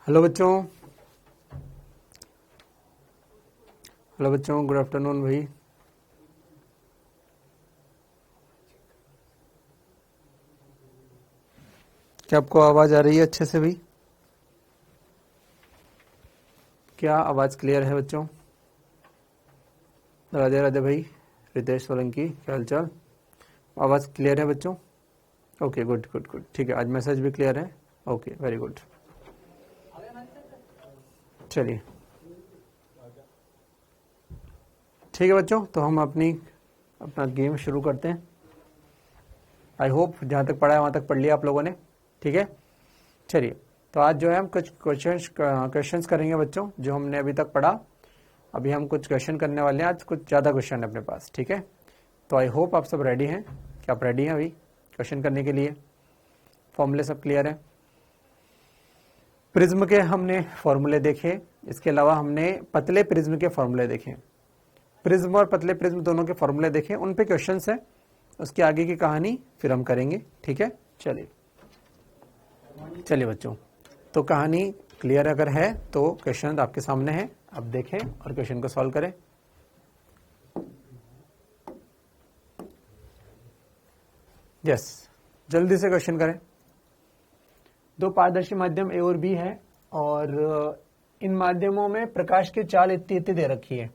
Hello बच्चों, good afternoon भाई। क्या आपको आवाज आ रही है अच्छे से भाई? क्या आवाज क्लियर है बच्चों? राधे राधे भाई। रितेश सोलंकी, क्या हालचाल? आवाज क्लियर है बच्चों? ओके, गुड गुड गुड, ठीक है। आज मैसेज भी क्लियर है। Okay, very good. चलिए ठीक है बच्चों, तो हम अपना गेम शुरू करते हैं। आई होप जहाँ तक पढ़ा है वहाँ तक पढ़ लिया आप लोगों ने, ठीक है। चलिए, तो आज जो है हम कुछ क्वेश्चंस करेंगे बच्चों, जो हमने अभी तक पढ़ा। अभी हम कुछ क्वेश्चन करने वाले हैं, आज कुछ ज़्यादा क्वेश्चन है अपने पास, ठीक है। तो आई होप आप सब रेडी हैं। क्या आप रेडी हैं अभी क्वेश्चन करने के लिए? फॉर्मूले सब क्लियर है? प्रिज्म के हमने फॉर्मूले देखे, इसके अलावा हमने पतले प्रिज्म के फॉर्मूले देखे। प्रिज्म और पतले प्रिज्म दोनों के फॉर्मूले देखे, उन पे क्वेश्चंस है। उसके आगे की कहानी फिर हम करेंगे, ठीक है। चलिए बच्चों, तो कहानी क्लियर अगर है तो क्वेश्चन आपके सामने है, अब देखें और क्वेश्चन को सॉल्व करें। यस, जल्दी से क्वेश्चन करें। दो पारदर्शी माध्यम ए और बी है, और इन माध्यमों में प्रकाश की चाल इतनी दे रखी है।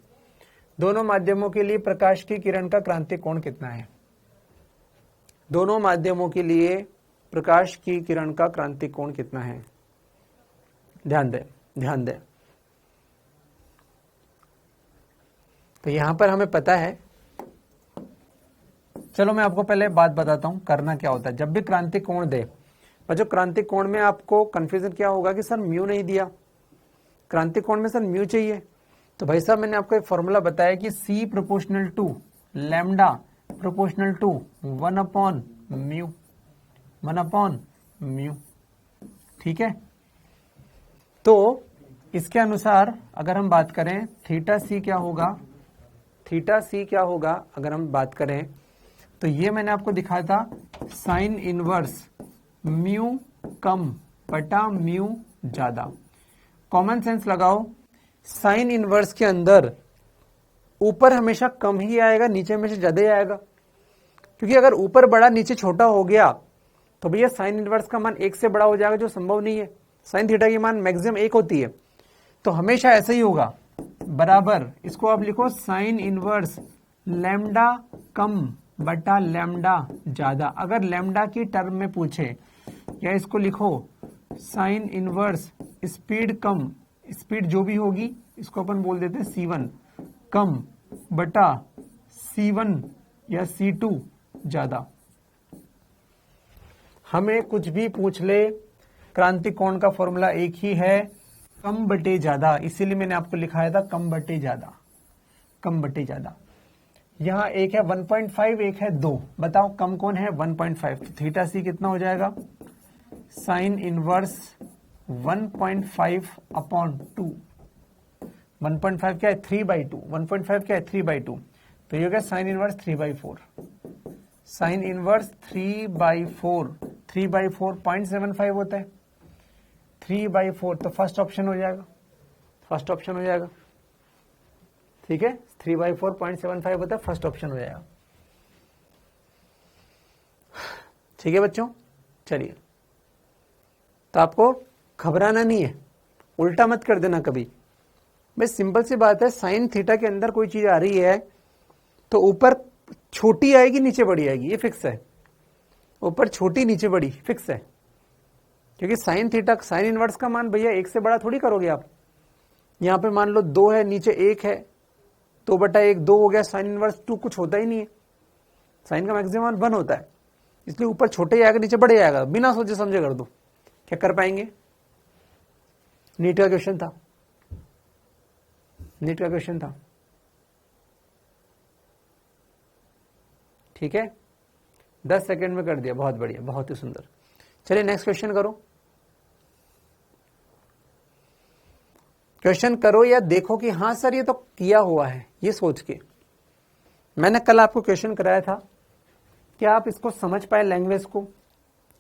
दोनों माध्यमों के लिए प्रकाश की किरण का क्रांतिक कोण कितना है? दोनों माध्यमों के लिए प्रकाश की किरण का क्रांतिक कोण कितना है? ध्यान दें। तो यहां पर हमें पता है। चलो मैं आपको पहले बात बताता हूं करना क्या होता है जब भी क्रांतिक कोण दे। और जो क्रांतिक कोण में आपको कंफ्यूजन क्या होगा कि सर म्यू नहीं दिया, क्रांतिक कोण में सर म्यू चाहिए। तो भाई साहब, मैंने आपको एक फॉर्मूला बताया कि C proportional to lambda proportional to 1/μ, ठीक है। तो इसके अनुसार अगर हम बात करें थीटा सी क्या होगा, अगर हम बात करें तो ये मैंने आपको दिखाया था साइन इनवर्स म्यू कम बटा म्यू ज्यादा। कॉमन सेंस लगाओ, साइन इनवर्स के अंदर ऊपर हमेशा कम ही आएगा, नीचे हमेशा ज्यादा ही आएगा। क्योंकि अगर ऊपर बड़ा नीचे छोटा हो गया तो भैया साइन इनवर्स का मान 1 से बड़ा हो जाएगा, जो संभव नहीं है। साइन थीटा की मान मैक्सिमम 1 होती है, तो हमेशा ऐसा ही होगा। बराबर इसको आप लिखो साइन इनवर्स लैम्डा कम बटा लैम्डा ज्यादा। अगर लैम्डा की टर्म में पूछे, या इसको लिखो साइन इनवर्स स्पीड कम, स्पीड जो भी होगी इसको अपन बोल देते हैं C1 कम बटा C1 या C2 ज्यादा। हमें कुछ भी पूछ ले, क्रांतिक कोण का फॉर्मूला एक ही है, कम बटे ज्यादा। इसीलिए मैंने आपको लिखाया था कम बटे ज्यादा। यहां एक है 1.5, एक है 2। बताओ कम कौन है? 1.5। तो थीटा सी कितना हो जाएगा? Sine inverse 1.5/2। 1.5 क्या है? 3/2। 1.5 क्या है? 3/2। तो ये हो गया साइन इनवर्स 3/4। साइन इनवर्स 3/4, 3/4 0.75 होता है। 3/4 तो फर्स्ट ऑप्शन हो जाएगा, ठीक है। 3/4 0.75 होता है, फर्स्ट ऑप्शन हो जाएगा, ठीक है बच्चों। चलिए, तो आपको घबराना नहीं है, उल्टा मत कर देना कभी। बस सिंपल सी बात है, साइन थीटा के अंदर कोई चीज आ रही है तो ऊपर छोटी आएगी नीचे बड़ी आएगी, ये फिक्स है। ऊपर छोटी नीचे बड़ी फिक्स है, क्योंकि साइन थीटा साइन इनवर्स का मान भैया 1 से बड़ा थोड़ी करोगे आप। यहां पे मान लो 2 है, नीचे 1 है, 2/1 2 हो गया। साइन इनवर्स 2 कुछ होता ही नहीं है, साइन का मैक्सिमम मान 1 होता है। इसलिए ऊपर छोटे ही आएगा नीचे बड़े आएगा, बिना सोचे समझे कर दो। क्या कर पाएंगे? नीट का क्वेश्चन था, ठीक है। 10 सेकंड में कर दिया, बहुत बढ़िया, बहुत ही सुंदर। चलिए नेक्स्ट क्वेश्चन करो। क्वेश्चन करो या देखो कि हाँ सर ये तो किया हुआ है, ये सोच के। मैंने कल आपको क्वेश्चन कराया था, क्या आप इसको समझ पाए लैंग्वेज को?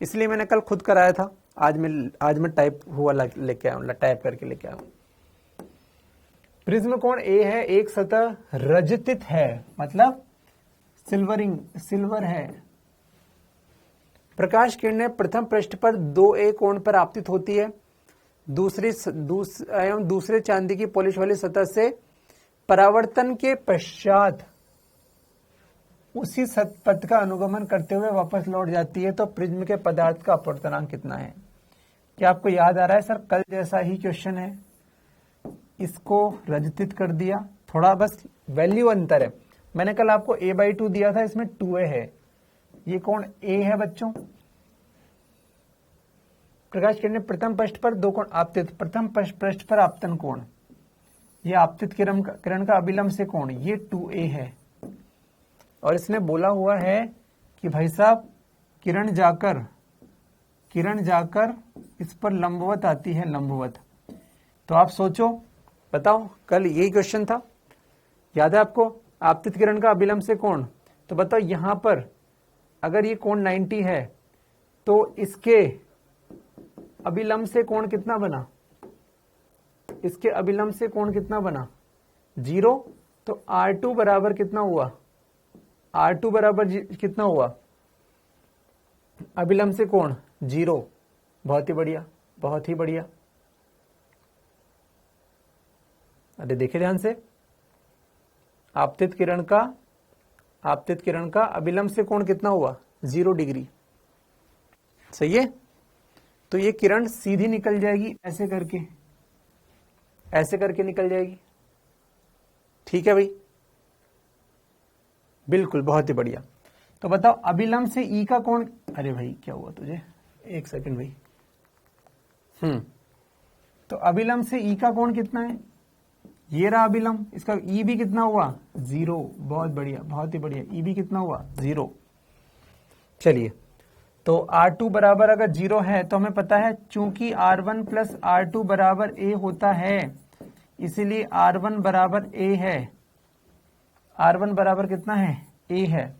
इसलिए मैंने कल खुद कराया था आज मैं टाइप हुआ लेके आया हूं, टाइप करके लेके आया हूं। प्रिज्म कोण ए है, एक सतह रजतित है, मतलब सिल्वर है। प्रकाश किरणें प्रथम पृष्ठ पर 2A कोण पर आपतित होती है, दूसरे चांदी की पॉलिश वाली सतह से परावर्तन के पश्चात उसी पथ का अनुगमन करते हुए वापस लौट जाती है। तो प्रिज्म के पदार्थ का अपवर्तनांक कितना है? क्या आपको याद आ रहा है? सर कल जैसा ही क्वेश्चन है, इसको रजतित कर दिया, थोड़ा बस वैल्यू अंतर है। मैंने कल आपको a/2 दिया था, इसमें 2a है। ये कोण a है बच्चों। प्रकाश किरणें प्रथम पृष्ठ पर 2 कोण आपतित, प्रथम पृष्ठ पर आपतन कोण, ये आपतित किरण का अभिलंब से कोण, ये 2a है। और इसने बोला हुआ है कि भाई साहब किरण जाकर इस पर लंबवत आती है, लंबवत। तो आप सोचो, बताओ, कल यही क्वेश्चन था, याद है आपको? आपतित किरण का अभिलंब से कोण, तो बताओ यहां पर अगर ये कोण 90 है तो इसके अभिलंब से कोण कितना बना? इसके अभिलंब से कोण कितना बना? 0। तो R2 बराबर कितना हुआ? R2 बराबर कितना हुआ? अभिलंब से कोण 0। बहुत ही बढ़िया, बहुत ही बढ़िया। अरे देखिए ध्यान से, आपतित किरण का अभिलंब से कोण कितना हुआ? 0 डिग्री। सही है। तो ये किरण सीधी निकल जाएगी, ऐसे करके निकल जाएगी। ठीक है भाई, बिल्कुल, बहुत ही बढ़िया। तो बताओ अभिलंब से ई का कोण, अरे भाई क्या हुआ तुझे, एक सेकंड भाई। तो अभिलंब से ई का कोण कितना है? ये रहा अभिलंब, इसका ई भी कितना हुआ? 0। बहुत बढ़िया, बहुत ही बढ़िया। ई भी कितना हुआ? 0। चलिए, तो R2 बराबर अगर 0 है तो हमें पता है चूंकि R1 प्लस R2 बराबर A होता है, इसीलिए R1 बराबर A है। R1 बराबर कितना है? A है।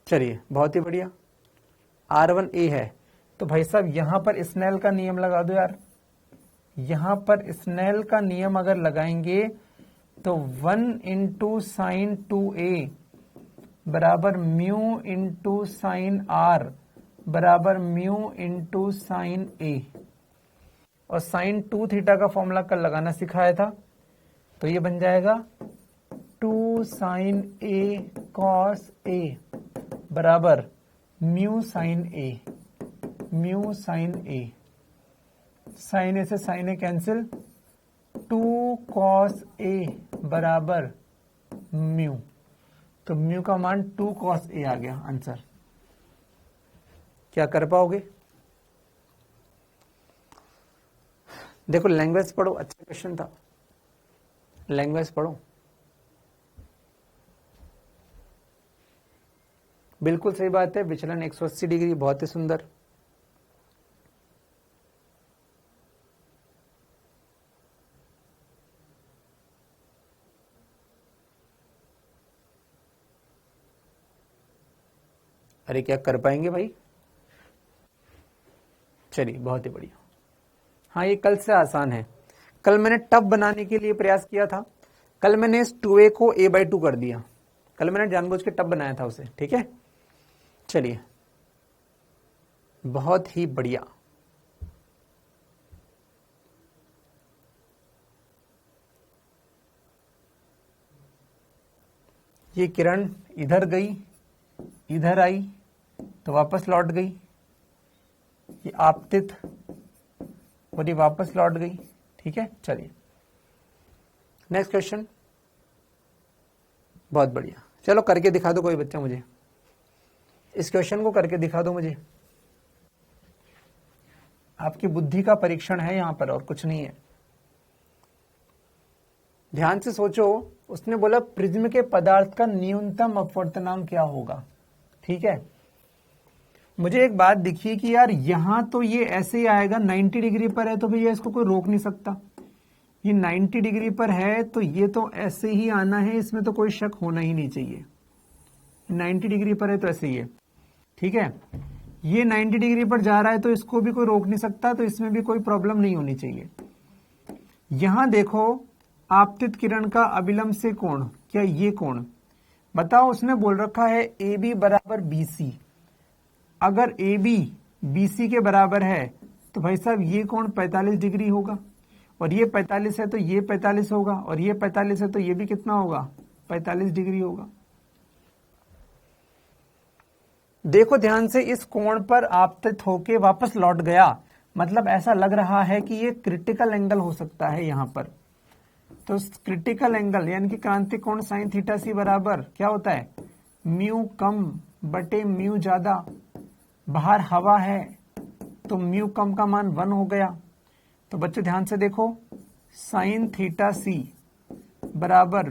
चलिए, बहुत ही बढ़िया, R1 A है। तो भाई साहब यहां पर स्नेल का नियम लगा दो यार। यहां पर स्नेल का नियम अगर लगाएंगे तो 1 इंटू साइन 2A बराबर म्यू इंटू साइन R बराबर म्यू इंटू साइन A। और साइन 2 थीटा का फॉर्मूला कल लगाना सिखाया था, तो ये बन जाएगा 2 साइन A कॉस A बराबर mu sine A, mu sine A। Sine A से sine A cancel, 2 cos A बराबर म्यू। तो म्यू का मान 2 कॉस A आ गया आंसर। क्या कर पाओगे? देखो लैंग्वेज पढ़ो, अच्छा क्वेश्चन था, लैंग्वेज पढ़ो। बिल्कुल सही बात है, विचलन 180 डिग्री, बहुत ही सुंदर। अरे क्या कर पाएंगे भाई? चलिए, बहुत ही बढ़िया। हाँ, ये कल से आसान है। कल मैंने टफ बनाने के लिए प्रयास किया था, कल मैंने इस 2A को A/2 कर दिया, कल मैंने जानबूझ के टफ बनाया था उसे। ठीक है, चलिए, बहुत ही बढ़िया। ये किरण इधर गई, इधर आई, तो वापस लौट गई, ये आपतित और ये वापस लौट गई। ठीक है, चलिए नेक्स्ट क्वेश्चन। बहुत बढ़िया, चलो करके दिखा दो कोई बच्चा मुझे, इस क्वेश्चन को करके दिखा दो मुझे। आपकी बुद्धि का परीक्षण है यहां पर, और कुछ नहीं है। ध्यान से सोचो, उसने बोला प्रिज्म के पदार्थ का न्यूनतम अपवर्तनांक क्या होगा। ठीक है, मुझे एक बात दिखी कि यार यहां तो ये ऐसे ही आएगा, 90 डिग्री पर है तो भैया इसको कोई रोक नहीं सकता। ये 90 डिग्री पर है तो ये तो ऐसे ही आना है, इसमें तो कोई शक होना ही नहीं चाहिए। 90 डिग्री पर है तो ऐसे ही है। ठीक है, ये 90 डिग्री पर जा रहा है तो इसको भी कोई रोक नहीं सकता, तो इसमें भी कोई प्रॉब्लम नहीं होनी चाहिए। यहां देखो आपतित किरण का अभिलंब से कोण, क्या ये कोण बताओ, उसने बोल रखा है ए बी बराबर बी सी। अगर ए बी बी सी के बराबर है तो भाई साहब ये कोण 45 डिग्री होगा, और ये 45 है तो ये 45 होगा, और ये 45 है तो ये भी कितना होगा, 45 डिग्री होगा। देखो ध्यान से, इस कोण पर आपतित होके वापस लौट गया, मतलब ऐसा लग रहा है कि ये क्रिटिकल एंगल हो सकता है यहां पर। तो क्रिटिकल एंगल यानी कि क्रांतिक कोण साइन थीटा सी बराबर क्या होता है, म्यू कम बटे म्यू ज्यादा। बाहर हवा है तो म्यू कम का मान 1 हो गया। तो बच्चों ध्यान से देखो, साइन थीटा सी बराबर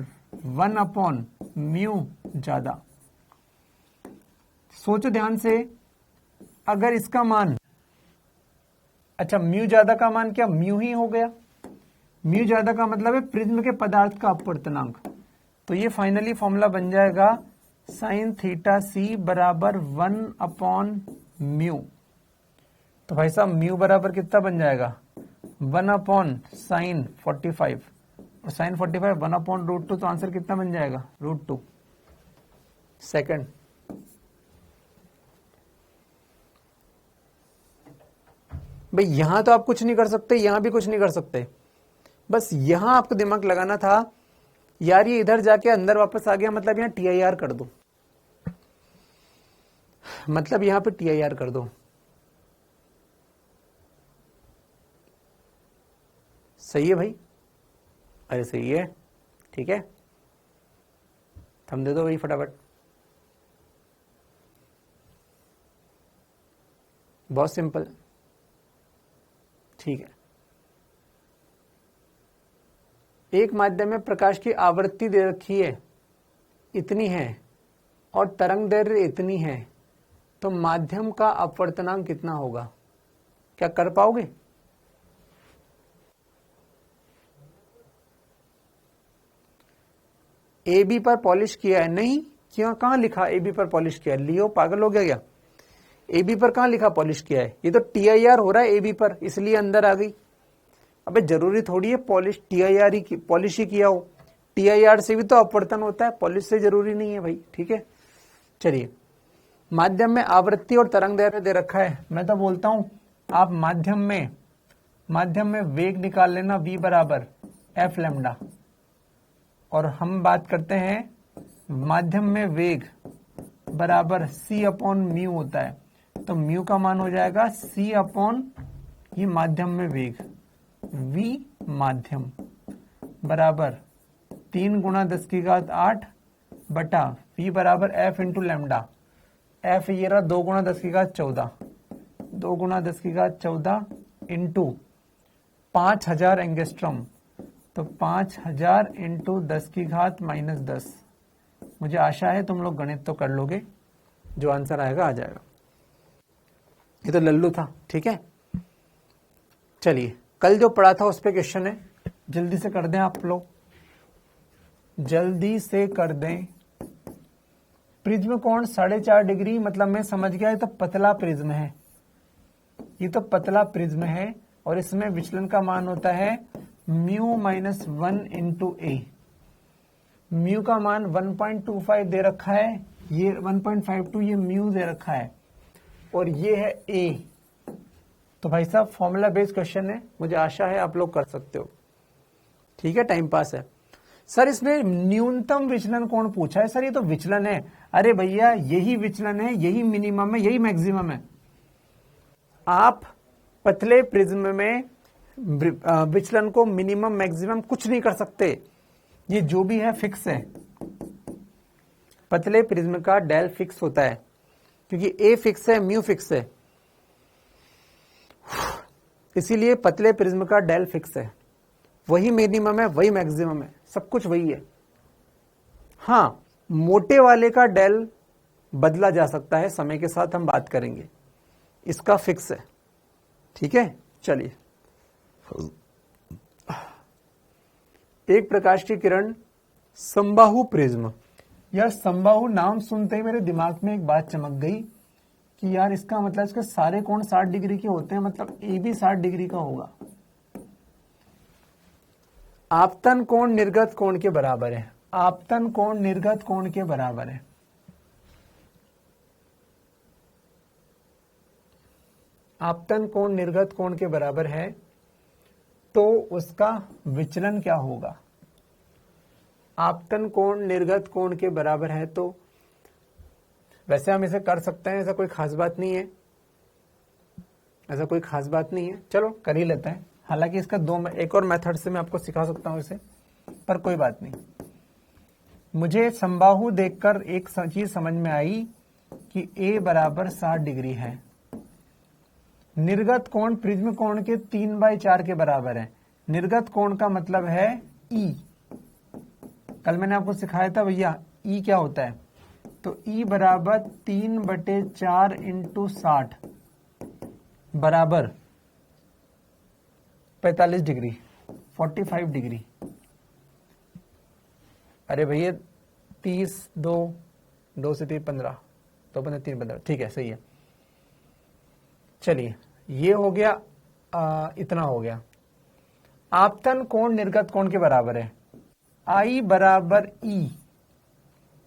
1 अपॉन म्यू ज्यादा। सोचो ध्यान से, अगर इसका मान, अच्छा म्यू ज्यादा का मान क्या म्यू ही हो गया, म्यू ज्यादा का मतलब है प्रिज्म के पदार्थ का अपवर्तनांक। तो ये फाइनली फॉर्मूला बन जाएगा साइन थीटा सी बराबर 1 अपॉन म्यू। तो भाई साहब म्यू बराबर कितना बन जाएगा, 1 अपॉन साइन 45, और साइन 45 1 अपॉन √2, तो आंसर कितना बन जाएगा, √2 सेकंड। भाई यहां तो आप कुछ नहीं कर सकते, यहां भी कुछ नहीं कर सकते, बस यहां आपको दिमाग लगाना था यार, ये इधर जाके अंदर वापस आ गया, मतलब यहां TIR कर दो, मतलब यहां पे TIR कर दो। सही है भाई, अरे सही है, ठीक है, थम दे दो भाई फटाफट, बहुत सिंपल, ठीक है। एक माध्यम में प्रकाश की आवृत्ति दे रखी है इतनी है और तरंग दैर्घ्य इतनी है, तो माध्यम का अपवर्तनांक कितना होगा, क्या कर पाओगे? ए बी पर पॉलिश किया है, नहीं क्यों, कहां लिखा ए बी पर पॉलिश किया है, लियो पागल हो गया क्या, ए बी पर कहां लिखा पॉलिश किया है, ये तो TIR हो रहा है ए बी पर, इसलिए अंदर आ गई। अबे जरूरी थोड़ी है पॉलिश TIR ही पॉलिश ही किया हो, TIR से भी तो अपवर्तन होता है, पॉलिश से जरूरी नहीं है भाई, ठीक है। चलिए, माध्यम में आवृत्ति और तरंग दैर्घ्य दे रखा है, मैं तो बोलता हूं आप माध्यम में वेग निकाल लेना, v बराबर f लैम्डा, और हम बात करते हैं माध्यम में वेग बराबर c अपॉन म्यू होता है, तो म्यू का मान हो जाएगा c अपॉन ये माध्यम में वेग, v माध्यम बराबर 3 गुणा 10 की घात 8 बटा v बराबर f इंटू लैम्डा, f ये रहा 2 गुणा 10 की घात 14, 2 गुणा 10 की घात 14 इंटू 5000 एंगस्ट्रॉम, तो 5000 इंटू 10 की घात -10। मुझे आशा है तुम लोग गणित तो कर लोगे, जो आंसर आएगा आ जाएगा। ये तो लल्लू था, ठीक है। चलिए, कल जो पढ़ा था उस पे क्वेश्चन है, जल्दी से कर दें आप लोग, जल्दी से कर दें। प्रिज्म कोण 4.5 डिग्री, मतलब मैं समझ गया, ये तो पतला प्रिज्म है, ये तो पतला प्रिज्म है, और इसमें विचलन का मान होता है म्यू माइनस 1 इंटू ए। म्यू का मान 1.25 दे रखा है, ये 1.52 ये म्यू दे रखा है, और ये है ए। तो भाई साहब फॉर्मूला बेस्ड क्वेश्चन है, मुझे आशा है आप लोग कर सकते हो, ठीक है, टाइम पास है। सर इसमें न्यूनतम विचलन कोण पूछा है, सर ये तो विचलन है, अरे भैया यही विचलन है, यही मिनिमम है, यही मैक्सिमम है। आप पतले प्रिज्म में विचलन को मिनिमम मैक्सिमम कुछ नहीं कर सकते, ये जो भी है फिक्स है। पतले प्रिज्म का डेल फिक्स होता है, क्योंकि ए फिक्स है, म्यू फिक्स है, इसीलिए पतले प्रिज्म का डेल फिक्स है, वही मिनिमम है, वही मैक्सिमम है, सब कुछ वही है। हाँ, मोटे वाले का डेल बदला जा सकता है, समय के साथ हम बात करेंगे, इसका फिक्स है, ठीक है। चलिए, एक प्रकाश की किरण समबाहु प्रिज्म, यार समबाहु नाम सुनते ही मेरे दिमाग में एक बात चमक गई कि यार इसका मतलब इसके सारे कोण 60 डिग्री के होते हैं, मतलब ए भी 60 डिग्री का होगा। आपतन कोण निर्गत कोण के बराबर है, आपतन कोण निर्गत कोण के बराबर है। आपतन कोण निर्गत कोण के बराबर है तो उसका विचलन क्या होगा? आपतन कोण निर्गत कोण के बराबर है तो वैसे हम इसे कर सकते हैं, ऐसा कोई खास बात नहीं है, ऐसा कोई खास बात नहीं है, चलो कर ही लेते हैं। हालांकि इसका एक और मेथड से मैं आपको सिखा सकता हूं इसे, पर कोई बात नहीं। मुझे समबाहु देखकर एक चीज समझ में आई कि a बराबर 60 डिग्री है। निर्गत कोण प्रिज्म कोण के 3/4 के बराबर है। निर्गत कोण का मतलब है E। कल मैंने आपको सिखाया था भैया E क्या होता है, तो E बराबर 3/4 इंटू 60 बराबर 45 डिग्री, 45 डिग्री। अरे भैया 30, 2 से 3 15, 2 15 3 15, ठीक है, सही है। चलिए ये हो गया, इतना हो गया। आपतन कोण निर्गत कोण के बराबर है। I बराबर E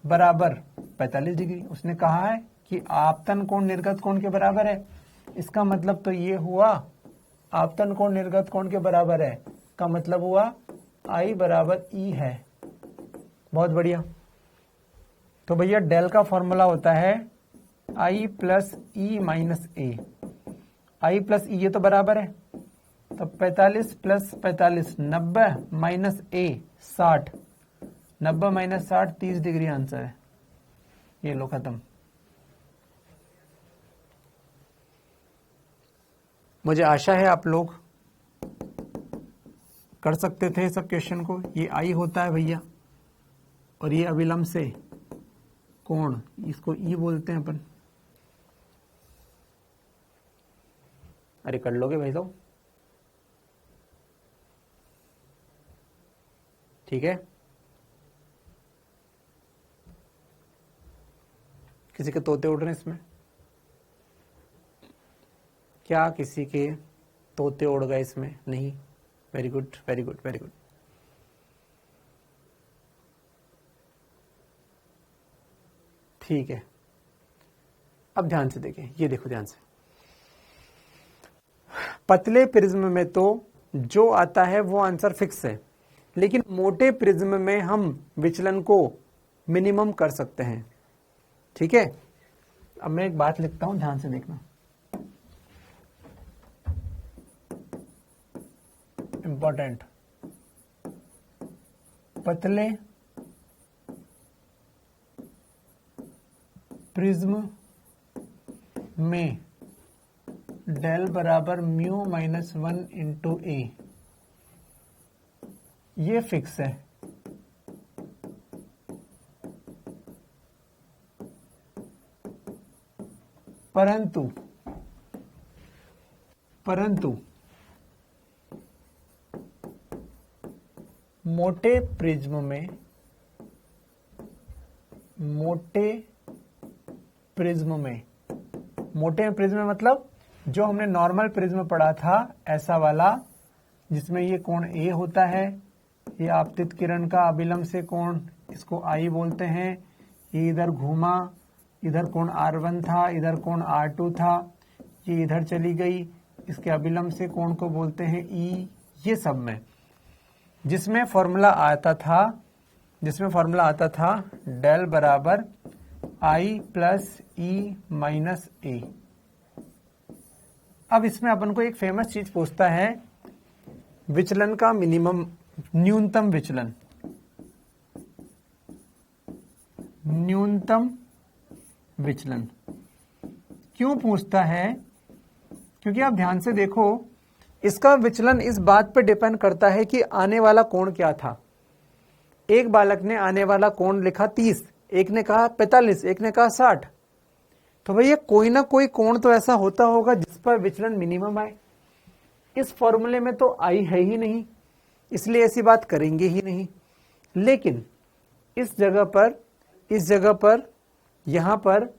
बराबर 45 डिग्री। उसने कहा है कि आपतन कोण निर्गत कोण के बराबर है, इसका मतलब तो ये हुआ आपतन कोण निर्गत कोण के बराबर है का मतलब हुआ I बराबर E है। बहुत बढ़िया। तो भैया डेल का फॉर्मूला होता है I plus E minus A. I plus E ये तो बराबर है, तो 45 प्लस 45 90 माइनस ए 60, 90 माइनस 60 30 डिग्री आंसर है। ये लो खत्म। मुझे आशा है आप लोग कर सकते थे सब क्वेश्चन को। ये I होता है भैया, और ये अविलंब से कोण, इसको E बोलते हैं अपन। अरे कर लोगे भाई साहब, ठीक है। किसी के तोते उड़ रहे हैं इसमें? क्या किसी के तोते उड़ गए इसमें? नहीं। Very good, very good, very good. ठीक है, अब ध्यान से देखें, ये देखो ध्यान से। पतले प्रिज्म में तो जो आता है वो आंसर फिक्स है, लेकिन मोटे प्रिज्म में हम विचलन को मिनिमम कर सकते हैं। ठीक है, अब मैं एक बात लिखता हूं, ध्यान से देखना। इंपॉर्टेंट, पतले प्रिज्म में डेल बराबर म्यू माइनस 1 इंटू ए, ये फिक्स है। परंतु मोटे प्रिज्म में मतलब जो हमने नॉर्मल प्रिज्म पढ़ा था, ऐसा वाला जिसमें ये कोण ए होता है, ये आपतित किरण का अभिलंब से कोण, इसको आई बोलते हैं। ये इधर घूमा, इधर कोण R1 था, इधर कोण R2 था, ये इधर चली गई, इसके अभिलंब से कोण को बोलते हैं E। ये सब में जिसमें फॉर्मूला आता था डेल बराबर I प्लस E माइनस ए। अब इसमें अपन को एक फेमस चीज पूछता है, विचलन का मिनिमम, न्यूनतम विचलन, क्यों पूछता है? क्योंकि आप ध्यान से देखो, इसका विचलन इस बात पर डिपेंड करता है कि आने वाला कोण क्या था। एक बालक ने आने वाला कोण लिखा 30, एक ने कहा 45, एक ने कहा 60, तो भैया कोई ना कोई कोण तो ऐसा होता होगा जिस पर विचलन मिनिमम आए। इस फॉर्मूले में तो आई है ही नहीं, इसलिए ऐसी बात करेंगे ही नहीं। लेकिन इस जगह पर यहां पर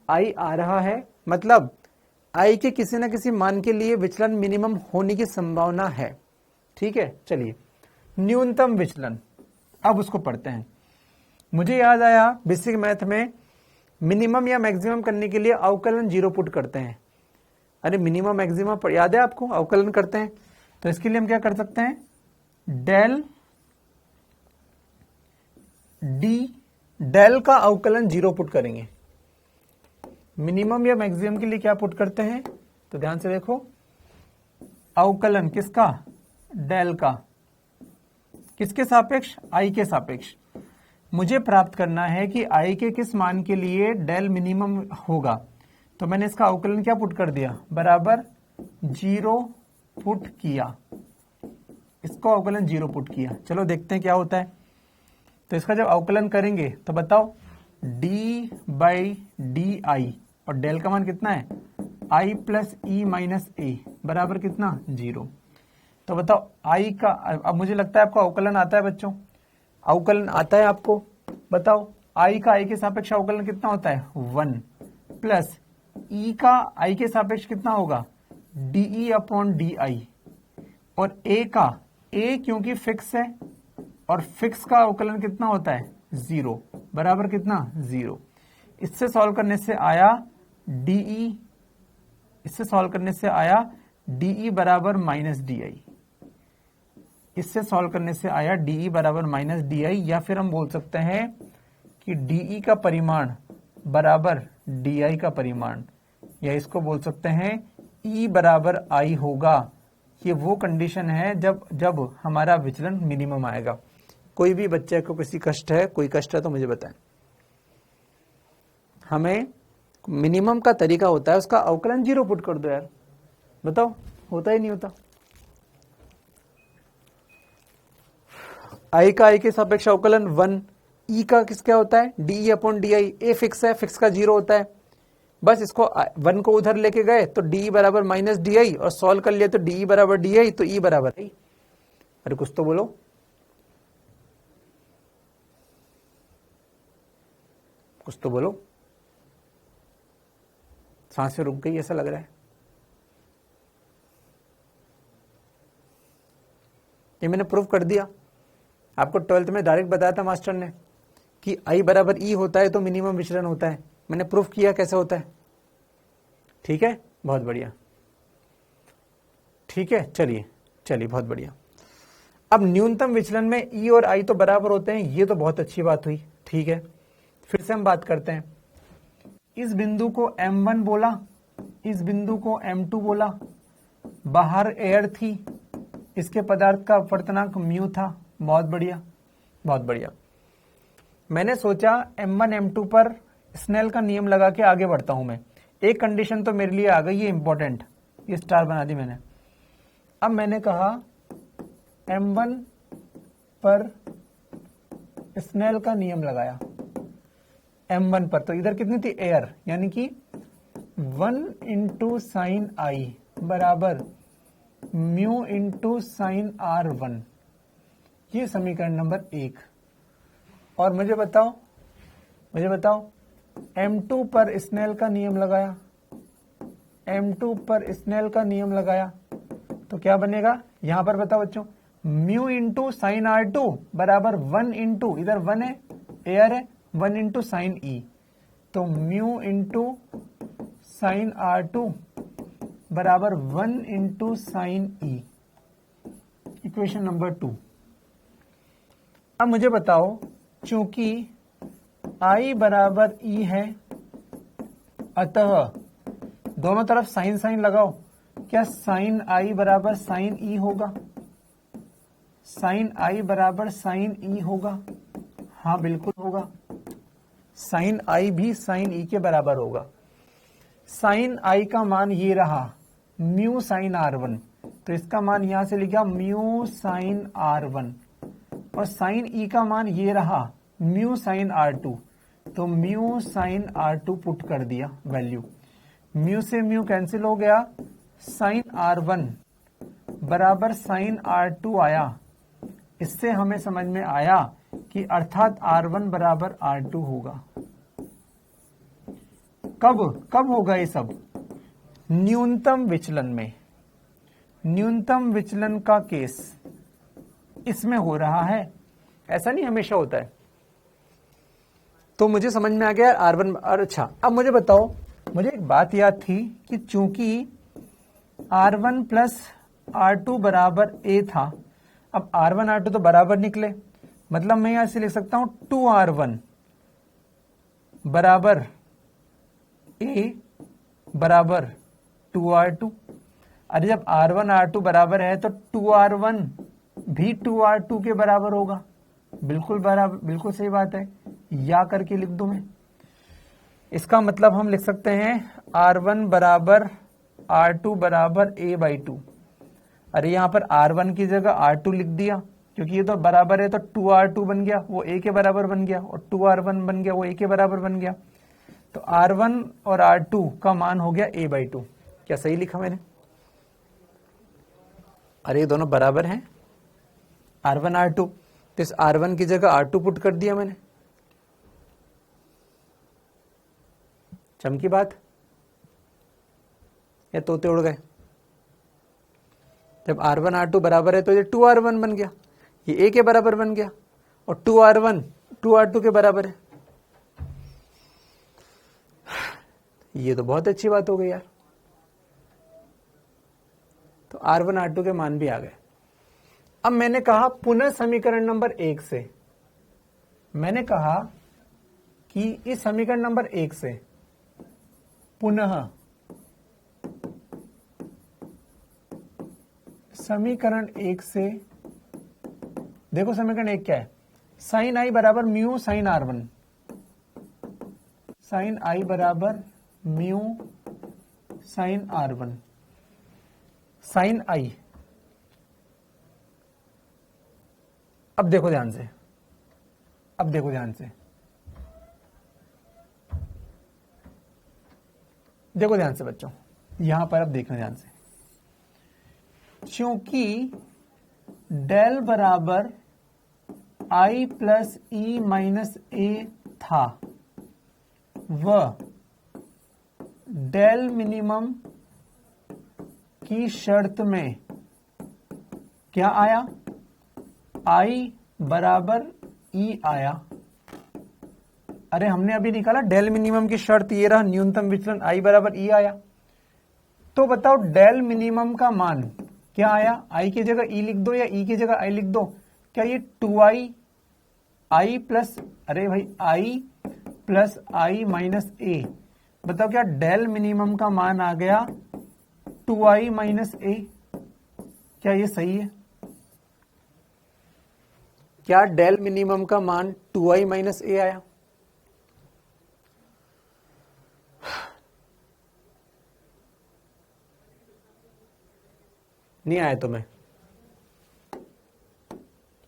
आई आ रहा है, मतलब आई के किसी न किसी मान के लिए विचलन मिनिमम होने की संभावना है। ठीक है, चलिए न्यूनतम विचलन, अब उसको पढ़ते हैं। मुझे याद आया बेसिक मैथ में मिनिमम या मैक्सिमम करने के लिए अवकलन 0 पुट करते हैं। अरे मिनिमम मैक्सिमम याद है आपको, अवकलन करते हैं। तो इसके लिए हम क्या कर सकते हैं, डेल डेल का अवकलन 0 पुट करेंगे। मिनिमम या मैक्सिमम के लिए क्या पुट करते हैं, तो ध्यान से देखो, अवकलन किसका, डेल का, किसके सापेक्ष, आई के सापेक्ष। मुझे प्राप्त करना है कि आई के किस मान के लिए डेल मिनिमम होगा, तो मैंने इसका अवकलन क्या पुट कर दिया, बराबर 0 पुट किया, इसको अवकलन 0 पुट किया। चलो देखते हैं क्या होता है। तो इसका जब अवकलन करेंगे तो बताओ डी बाई डी आई, और डेल का मान कितना है, आई प्लस ई माइनस ए बराबर कितना, 0। तो बताओ आई का, अब मुझे लगता है आपको अवकलन आता है बच्चों, अवकलन आता है आपको, बताओ आई का आई के सापेक्ष अवकलन कितना होता है, 1 प्लस ई का आई के सापेक्ष कितना होगा, डीई अपॉन डी आई, और ए का, ए क्योंकि फिक्स है और फिक्स का अवकलन कितना होता है, 0 बराबर कितना, 0। इससे सॉल्व करने से आया डीई, इससे सॉल्व करने से आया डीई बराबर माइनस डी आई, इससे सॉल्व करने से आया डीई बराबर माइनस डी आई, या फिर हम बोल सकते हैं कि डीई का परिमाण बराबर डी आई का परिमाण, या इसको बोल सकते हैं ई बराबर आई होगा। ये वो कंडीशन है जब हमारा विचलन मिनिमम आएगा। कोई भी बच्चे को किसी कष्ट है, कोई कष्ट है तो मुझे बताएं। हमें मिनिमम का तरीका होता है उसका अवकलन 0 पुट कर दो यार, बताओ होता ही नहीं होता। आई का आई के सापेक्ष अवकलन 1, ई का किसका होता है, D upon D I, a fix है, फिक्स का 0 होता है, बस इसको 1 को उधर लेके गए तो डी बराबर माइनस डी आई, और सॉल्व कर लिया तो डी बराबर डी आई, तो ई बराबर आई। अरे कुछ तो बोलो, कुछ तो बोलो, सांसें रुक गई ऐसा लग रहा है। ये मैंने प्रूव कर दिया आपको, 12th में डायरेक्ट बताया था मास्टर ने कि आई बराबर ई होता है तो मिनिमम विचलन होता है। मैंने प्रूफ किया कैसे होता है। ठीक है, बहुत बढ़िया, ठीक है, चलिए बहुत बढ़िया। अब न्यूनतम विचलन में ई और आई तो बराबर होते हैं, ये तो बहुत अच्छी बात हुई। ठीक है, फिर से हम बात करते हैं। इस बिंदु को M1 बोला, इस बिंदु को M2 बोला, बाहर एयर थी, इसके पदार्थ का अपवर्तनांक म्यू था। बहुत बढ़िया, बहुत बढ़िया। मैंने सोचा M1 M2 पर स्नेल का नियम लगा के आगे बढ़ता हूं मैं। एक कंडीशन तो मेरे लिए आ गई, ये इंपॉर्टेंट, ये स्टार बना दी मैंने। अब मैंने कहा M1 पर स्नेल का नियम लगाया, M1 पर, तो इधर कितनी थी, एयर, यानी कि 1 इंटू साइन आई बराबर म्यू इंटू साइन R1। ये समीकरण नंबर 1। और मुझे बताओ M2 पर स्नेल का नियम लगाया, M2 पर स्नेल का नियम लगाया तो क्या बनेगा, यहां पर बताओ बच्चों, म्यू इंटू साइन R2 बराबर 1 इंटू, इधर 1 है, एयर है, 1 इंटू साइन ई, तो म्यू इंटू साइन R2 बराबर 1 इंटू साइन ई, इक्वेशन नंबर 2। अब मुझे बताओ, चूंकि I बराबर E है, अतः दोनों तरफ साइन साइन लगाओ, क्या साइन I बराबर साइन E होगा, साइन I बराबर साइन E होगा, हाँ बिल्कुल होगा, साइन I भी साइन E के बराबर होगा। साइन I का मान ये रहा म्यू साइन R1, तो इसका मान यहां से लिखा म्यू साइन R1, और साइन E का मान ये रहा म्यू साइन R2, तो म्यू साइन R2 पुट कर दिया वैल्यू। म्यू से म्यू कैंसिल हो गया, साइन R1 बराबर साइन R2 आया। इससे हमें समझ में आया कि अर्थात R1 बराबर R2 होगा। कब होगा ये सब? न्यूनतम विचलन में, न्यूनतम विचलन का केस इसमें हो रहा है, ऐसा नहीं हमेशा होता है। तो मुझे समझ में आ गया R1। और अच्छा, अब मुझे बताओ, मुझे एक बात याद थी कि चूंकि R1 प्लस R2 बराबर A था, अब R1 R2 तो बराबर निकले, मतलब मैं यहां से लिख सकता हूं 2R1 बराबर A बराबर 2R2। अरे जब R1 R2 बराबर है तो 2R1 भी 2R2 के बराबर होगा। बिल्कुल बराबर, बिल्कुल सही बात है, या करके लिख दूं मैं। इसका मतलब हम लिख सकते हैं R1 बराबर R2 बराबर A/2। अरे यहां पर R1 की जगह R2 लिख दिया, क्योंकि ये तो बराबर है, तो 2R2 बन गया, वो A के बराबर बन गया, और 2R1 बन गया, वो A के बराबर बन गया। तो R1 और R2 का मान हो गया A/2। क्या सही लिखा मैंने? अरे ये दोनों बराबर हैं, R1 R2, तो इस R1 की जगह R2 पुट कर दिया मैंने। चमकी बात या तोते उड़ गए? जब R1 R2 बराबर है तो ये 2R1 बन गया, ये A के बराबर बन गया, और 2R1 2R2 के बराबर है। ये तो बहुत अच्छी बात हो गई यार। तो R1 R2 के मान भी आ गए। अब मैंने कहा पुनः समीकरण नंबर 1 से, मैंने कहा कि इस समीकरण नंबर 1 से पुनः समीकरण 1 से, देखो समीकरण 1 क्या है? साइन आई बराबर mu sign R1, sign I बराबर म्यू साइन R1, साइन आई। अब देखो ध्यान से, अब देखो ध्यान से, देखो ध्यान से बच्चों, यहां पर अब देखना ध्यान से। क्योंकि डेल बराबर आई प्लस ई माइनस ए था, वह डेल मिनिमम की शर्त में क्या आया? आई बराबर ई आया। अरे हमने अभी निकाला डेल मिनिमम की शर्त, ये रहा न्यूनतम विचलन आई बराबर ई आया। तो बताओ डेल मिनिमम का मान क्या आया? आई की जगह ई लिख दो या ई की जगह आई लिख दो। क्या ये 2i आई प्लस, अरे भाई आई प्लस आई माइनस ए, बताओ क्या डेल मिनिमम का मान आ गया 2i माइनस ए? क्या ये सही है? क्या डेल मिनिमम का मान 2i माइनस ए आया? नहीं आया तुम्हें?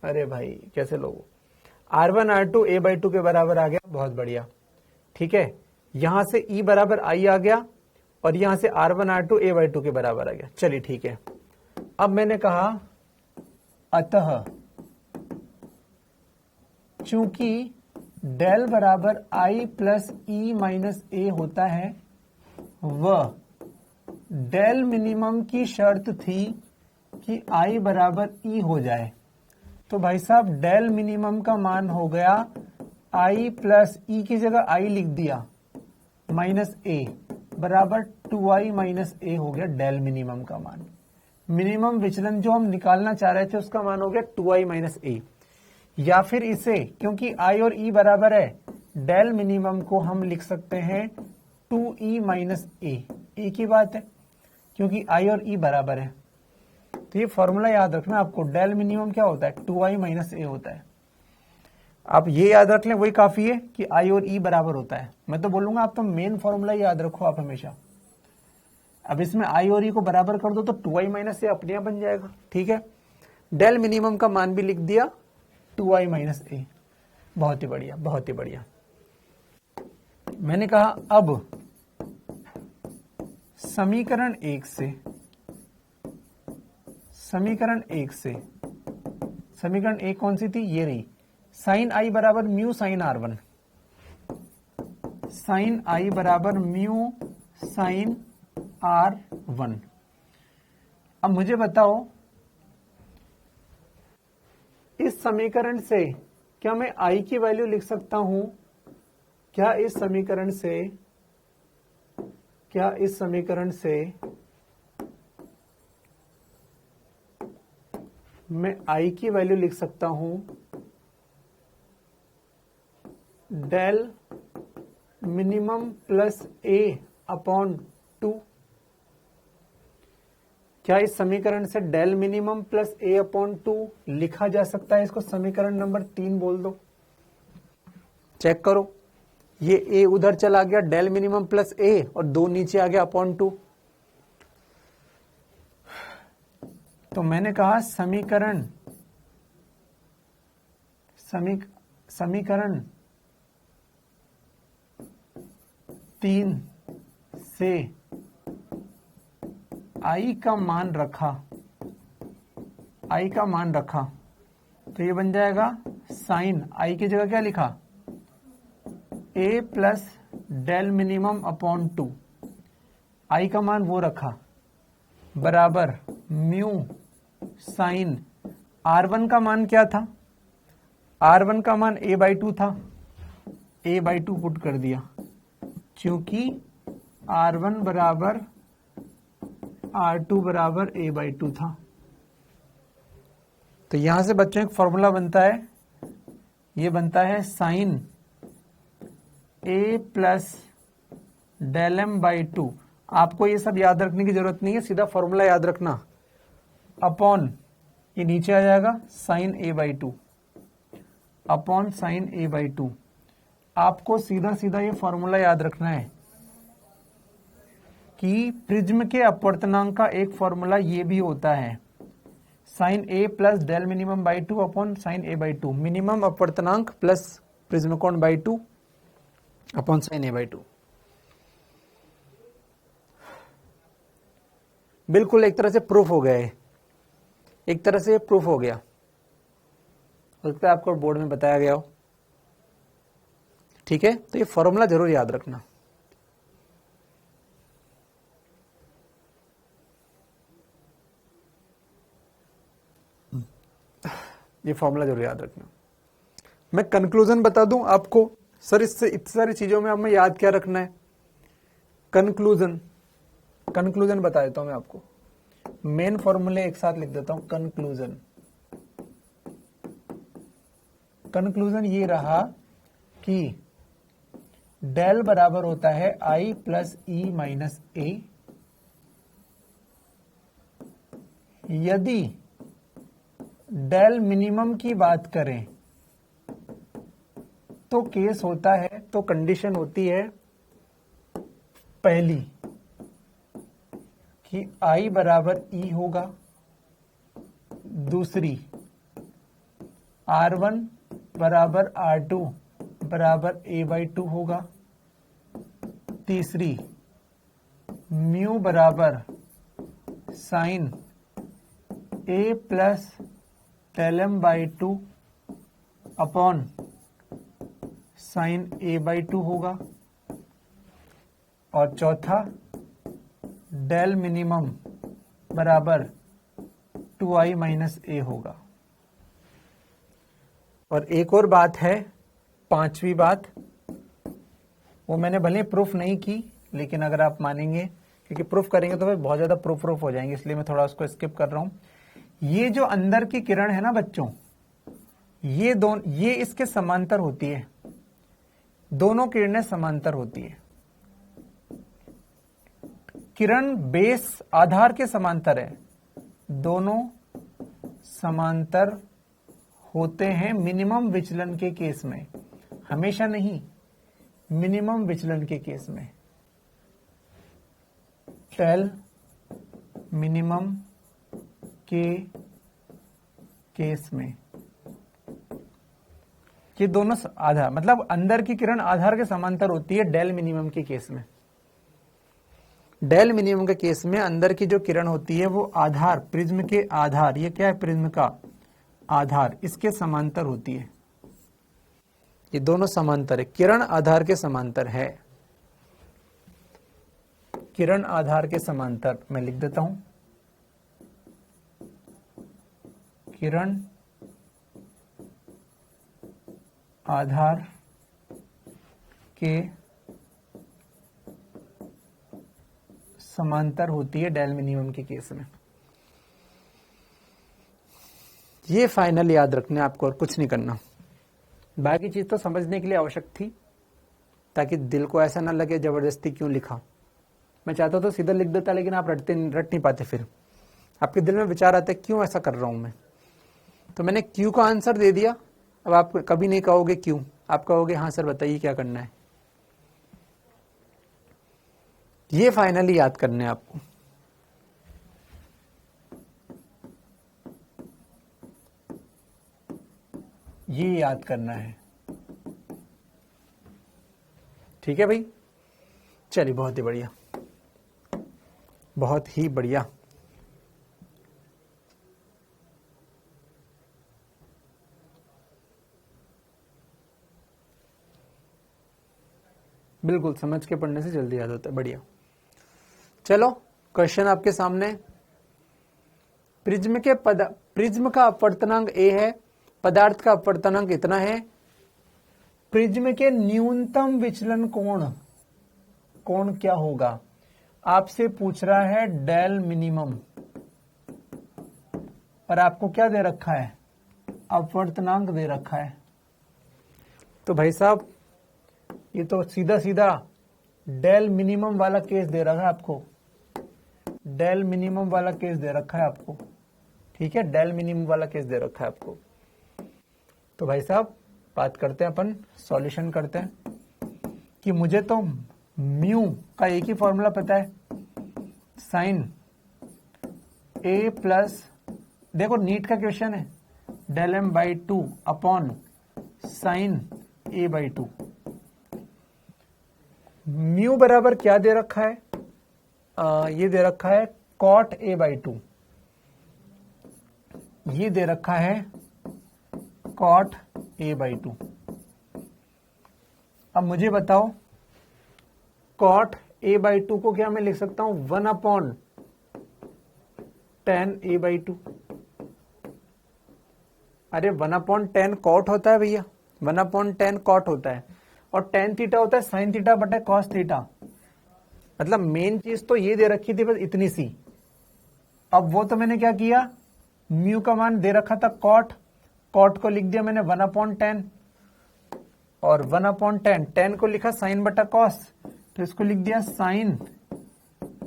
अरे भाई कैसे लोगों, R1 R2 A/2 के बराबर आ गया, बहुत बढ़िया। ठीक है, यहां से E बराबर I आ गया, और यहां से R1 R2 A/2 के बराबर आ गया। चलिए ठीक है, अब मैंने कहा अतः चूंकि डेल बराबर I प्लस ई माइनस ए होता है, वह डेल मिनिमम की शर्त थी कि I बराबर ई हो जाए। तो भाई साहब डेल मिनिमम का मान हो गया I प्लस ई की जगह I लिख दिया माइनस ए बराबर 2i माइनस ए हो गया डेल मिनिमम का मान। मिनिमम विचलन जो हम निकालना चाह रहे थे उसका मान हो गया 2i माइनस ए। या फिर इसे, क्योंकि I और E बराबर है, डेल मिनिमम को हम लिख सकते हैं 2e माइनस ए। एक ही बात है, क्योंकि I और E बराबर है। तो ये फॉर्मूला याद रखना आपको, डेल मिनिमम क्या होता है? 2i माइनस ए होता है। आप ये याद रख लें, वही काफी है कि I और E बराबर होता है। मैं तो बोलूंगा आप तो मेन फॉर्मूला याद रखो आप हमेशा। अब इसमें I और E को बराबर कर दो तो 2i माइनस ए अपने आप बन जाएगा। ठीक है, डेल मिनिमम का मान भी लिख दिया 2i माइनस ए। बहुत ही बढ़िया, बहुत ही बढ़िया। मैंने कहा अब समीकरण 1 से, समीकरण 1 से, समीकरण 1 कौन सी थी? ये रही, साइन आई बराबर mu sign R1, sign I बराबर म्यू साइन R1। अब मुझे बताओ इस समीकरण से क्या मैं I की वैल्यू लिख सकता हूं? क्या इस समीकरण से मैं I की वैल्यू लिख सकता हूं del minimum plus A upon 2? क्या इस समीकरण से del minimum plus A upon 2 लिखा जा सकता है? इसको समीकरण नंबर 3 बोल दो। चेक करो, ये A उधर चला गया, डेल मिनिमम प्लस A, और 2 नीचे आ गया अपॉन 2। तो मैंने कहा समीकरण 3 से I का मान रखा तो ये बन जाएगा साइन I की जगह क्या लिखा? A plus del minimum upon 2। I का मान वो रखा बराबर म्यू साइन R1 का मान क्या था? R1 का मान A/2 था, A/2 पुट कर दिया क्योंकि R1 बराबर R2 बराबर A/2 था। तो यहां से बच्चों एक फॉर्मूला बनता है, ये बनता है sine A plus del M/2। आपको ये सब याद रखने की जरूरत नहीं है, सीधा फॉर्मूला याद रखना, अपॉन ये नीचे आ जाएगा sign A/2 upon sine A/2। आपको सीधा सीधा ये फॉर्मूला याद रखना है कि प्रिज्म के अपवर्तनांक का एक फॉर्मूला ये भी होता है, sine A plus del minimum by 2 upon sine A/2। Minimum अपवर्तनांक प्लस प्रिज्म कोण बाई 2 अपॉन साइन A/2। बिल्कुल एक तरह से प्रूफ हो गया है, एक तरह से प्रूफ हो गया। हो सकता है आपको बोर्ड में बताया गया हो, ठीक है? तो ये फॉर्मूला जरूर याद रखना। ये फॉर्मूला जरूर याद रखना। मैं कंक्लूजन बता दूं आपको, सर इससे इतनी सारी चीजों में अब मैं याद क्या रखना है? कंक्लूजन बता देता हूं मैं आपको। मेन फॉर्मूले एक साथ लिख देता हूं। कंक्लूजन ये रहा कि डेल बराबर होता है I plus E minus A। यदि डेल मिनिमम की बात करें तो केस होता है, तो कंडीशन होती है पहली कि I बराबर E होगा, दूसरी R1 बराबर R2 बराबर A/2 होगा, तीसरी म्यू बराबर sine A plus del M/2 upon sine A/2 होगा, और चौथा डेल मिनिमम बराबर 2I माइनस A होगा। और एक और बात है, पांचवी बात, वो मैंने भले प्रूफ नहीं की, लेकिन अगर आप मानेंगे, क्योंकि प्रूफ करेंगे तो फिर बहुत ज्यादा प्रूफ हो जाएंगे, इसलिए मैं थोड़ा उसको स्किप कर रहा हूं। ये जो अंदर की किरण है ना बच्चों, ये इसके समांतर होती है, दोनों किरणें समांतर होती है। किरण बेस आधार के समांतर है, दोनों समांतर होते हैं मिनिमम विचलन के केस में, हमेशा नहीं, मिनिमम विचलन के केस में। डेल मिनिमम के केस में ये दोनों आधार, मतलब अंदर की किरण आधार के समांतर होती है डेल मिनिमम के केस में। डेल मिनिमम के केस में अंदर की जो किरण होती है वो आधार, प्रिज्म के आधार, ये क्या है प्रिज्म का आधार, इसके समांतर होती है। ये दोनों समांतर है, किरण आधार के समांतर है। किरण आधार के समांतर, मैं लिख देता हूं, किरण आधार के समांतर होती है डेल मिनिमम के केस में। ये फाइनल याद रखना है आपको और कुछ नहीं करना। बाकी चीज तो समझने के लिए आवश्यक थी, ताकि दिल को ऐसा ना लगे जबरदस्ती क्यों लिखा। मैं चाहता तो सीधा लिख देता, लेकिन आप रट नहीं पाते, फिर आपके दिल में विचार आता है क्यों ऐसा कर रहा हूं मैं। तो मैंने क्यू का आंसर दे दिया। अब आप कभी नहीं कहोगे क्यों, आप कहोगे हाँ सर बताइए क्या करना है। ये फाइनली याद करना है आपको। ये याद करना है, ठीक है भाई। चलिए, बहुत ही बढ़िया, बहुत ही बढ़िया। बिल्कुल, समझ के पढ़ने से जल्दी याद होता है, बढ़िया। चलो, क्वेश्चन आपके सामने। प्रिज्म का अपवर्तनांक ए है, पदार्थ का अपवर्तनांक इतना है। प्रिज्म के न्यूनतम विचलन कोण क्या होगा? आपसे पूछ रहा है डेल मिनिमम, और आपको क्या दे रखा है? अपवर्तनांक दे रखा है। तो भाई साहब, ये तो सीधा सीधा डेल मिनिमम वाला केस दे रखा है आपको। डेल मिनिमम वाला केस दे रखा है आपको, ठीक है, डेल मिनिमम वाला केस दे रखा है आपको। तो भाई साहब, बात करते हैं अपन, सॉल्यूशन करते हैं कि मुझे तो म्यू का एक ही फॉर्मूला पता है, साइन ए प्लस, देखो नीट का क्वेश्चन है, del M by two upon sine A by two. Mu बराबर क्या दे रखा है? ये दे रखा है कॉट ए बाई टू, ये दे रखा है कॉट ए बाई टू। अब मुझे बताओ, कॉट ए बाई टू को क्या मैं लिख सकता हूं? 1 upon ten A by to. अरे 1 अपॉन टेन कॉट होता है भैया, 1 अपॉन टेन कॉट होता है, और टेन थीटा होता है साइन थीटा बटे कॉस थीटा। मतलब मेन चीज तो ये दे रखी थी, बस इतनी सी। अब वो तो मैंने क्या किया, म्यू का मान दे रखा था कॉट को लिख दिया मैंने 1 अपॉन टेन, और 1 अपॉन टेन को लिखा साइन बटा कॉस, तो इसको लिख दिया साइन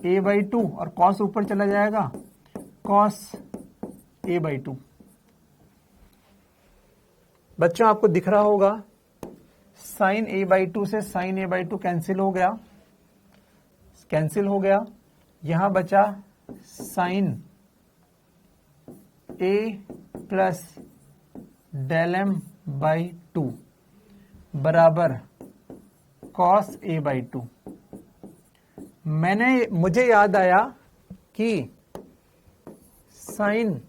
ए बाई टू, और कॉस ऊपर चला जाएगा, कॉस ए बाई टू। बच्चों आपको दिख रहा होगा, साइन ए बाई टू से sine A by two cancel हो गया, यहां बचा sine A plus del M by two बराबर कॉस ए बाई टू। मुझे याद आया कि साइन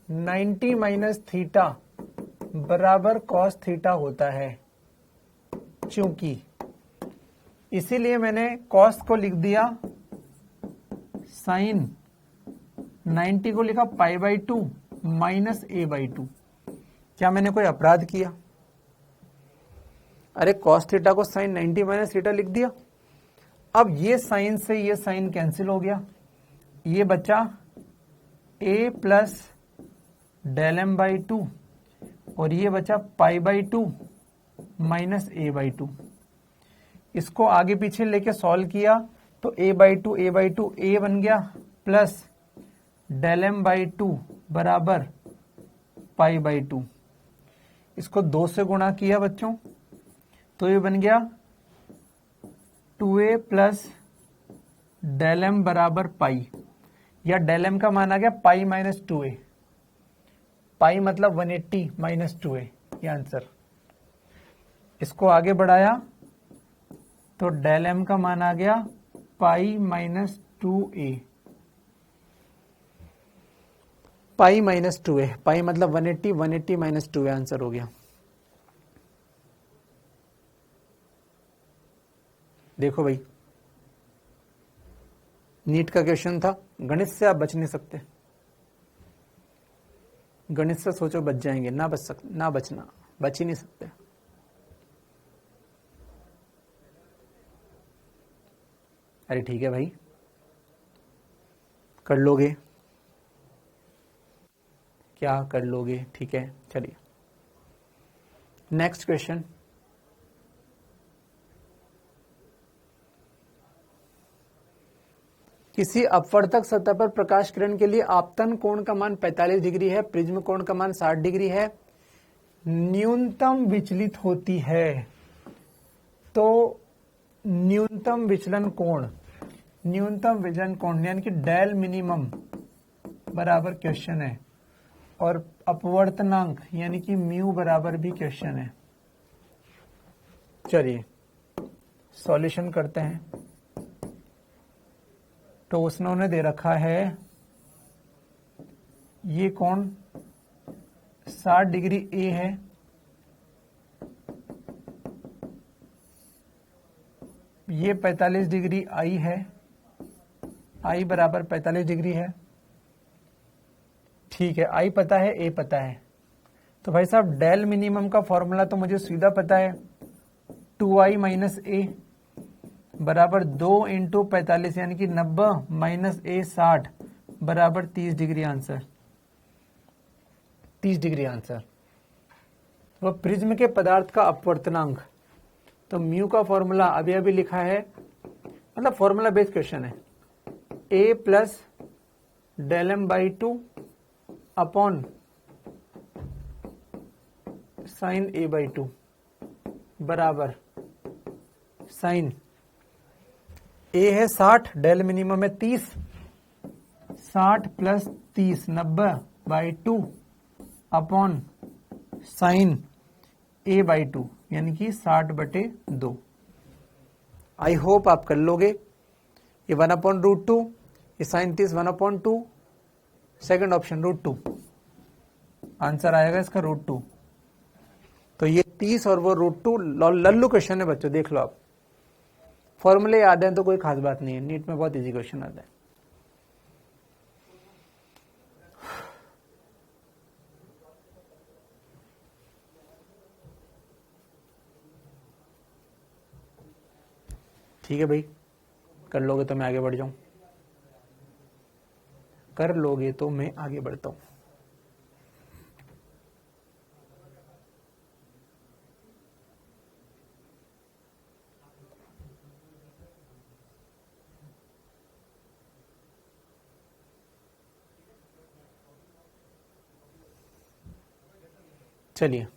90 माइनस थीटा बराबर कॉस थीटा होता है, चूंकि इसीलिए मैंने कॉस को लिख दिया साइन 90 को लिखा पाई by two minus A by to. क्या मैंने कोई अपराध किया? अरे कॉस थीटा को साइन 90 माइनस थीटा लिख दिया। अब ये साइन से ये साइन कैंसिल हो गया, ये बचा A plus del M by two, और ये बचा pi by two minus A by two. इसको आगे पीछे लेके सॉल्व किया तो ए बाई टू ए बन गया plus del M by two बराबर पाई बाई टू। इसको 2 से गुणा किया बच्चों, तो ये बन गया 2a प्लस डेल एम बराबर पाई, या डेल एम का मान आ गया पाई माइनस 2a, पाई मतलब 180 माइनस 2a, ये आंसर। इसको आगे बढ़ाया तो डेल एम का मान आ गया pi minus 2a, pi minus 2a, पाई मतलब 180 माइनस 2a, आंसर हो गया। देखो भाई, नीट का क्वेश्चन था, गणित से आप बच नहीं सकते, गणित से सोचो बच जाएंगे, ना बचना, बच ही नहीं सकते। अरे ठीक है भाई, कर लोगे, क्या कर लोगे, ठीक है। चलिए नेक्स्ट क्वेश्चन, किसी अपवर्तक सतह पर प्रकाश किरण के लिए आपतन कोण का मान 45 डिग्री है, प्रिज्म कोण का मान 60 डिग्री है, न्यूनतम विचलित होती है, तो न्यूनतम विचलन कोण यानी कि डेल मिनिमम बराबर क्वेश्चन है, और अपवर्तनांक यानी कि म्यू बराबर भी क्वेश्चन है। चलिए सॉल्यूशन करते हैं। तो उन्होंने दे रखा है ये कोण 60 डिग्री ए है, ये 45 डिग्री आई है, आई बराबर 45 डिग्री है, ठीक है। आई पता है, ए पता है, तो भाई साहब डेल मिनिमम का फॉर्मूला तो मुझे सीधा पता है, 2i माइनस ए बराबर 2 इंटू 45 यानी कि 90 माइनस ए 60 बराबर 30 डिग्री आंसर, 30 डिग्री आंसर। वो प्रिज्म के पदार्थ का अपवर्तनांक, तो म्यू का फॉर्मूला अभी अभी लिखा है, मतलब फॉर्मूला बेस्ड क्वेश्चन है, A plus del M by 2 upon sine A by 2 बराबर साइन ए है 60, डेल मिनिमम है 30, 60 plus 30 90 by 2 upon sine A by 2 यानी कि 60 बटे 2। आई होप आप कर लोगे। ये 1/√2, ये साइन 30 1/2, सेकंड ऑप्शन √2, आंसर आएगा इसका √2। तो ये 30 और वो √2 लल्लू क्वेश्चन है बच्चों, देख लो आप, फॉर्मूले याद है तो कोई खास बात नहीं है, नीट में बहुत इजी क्वेश्चन आता है। ठीक है भाई, कर लोगे तो मैं आगे बढ़ जाऊं, कर लोगे तो मैं आगे बढ़ता हूं। चलिए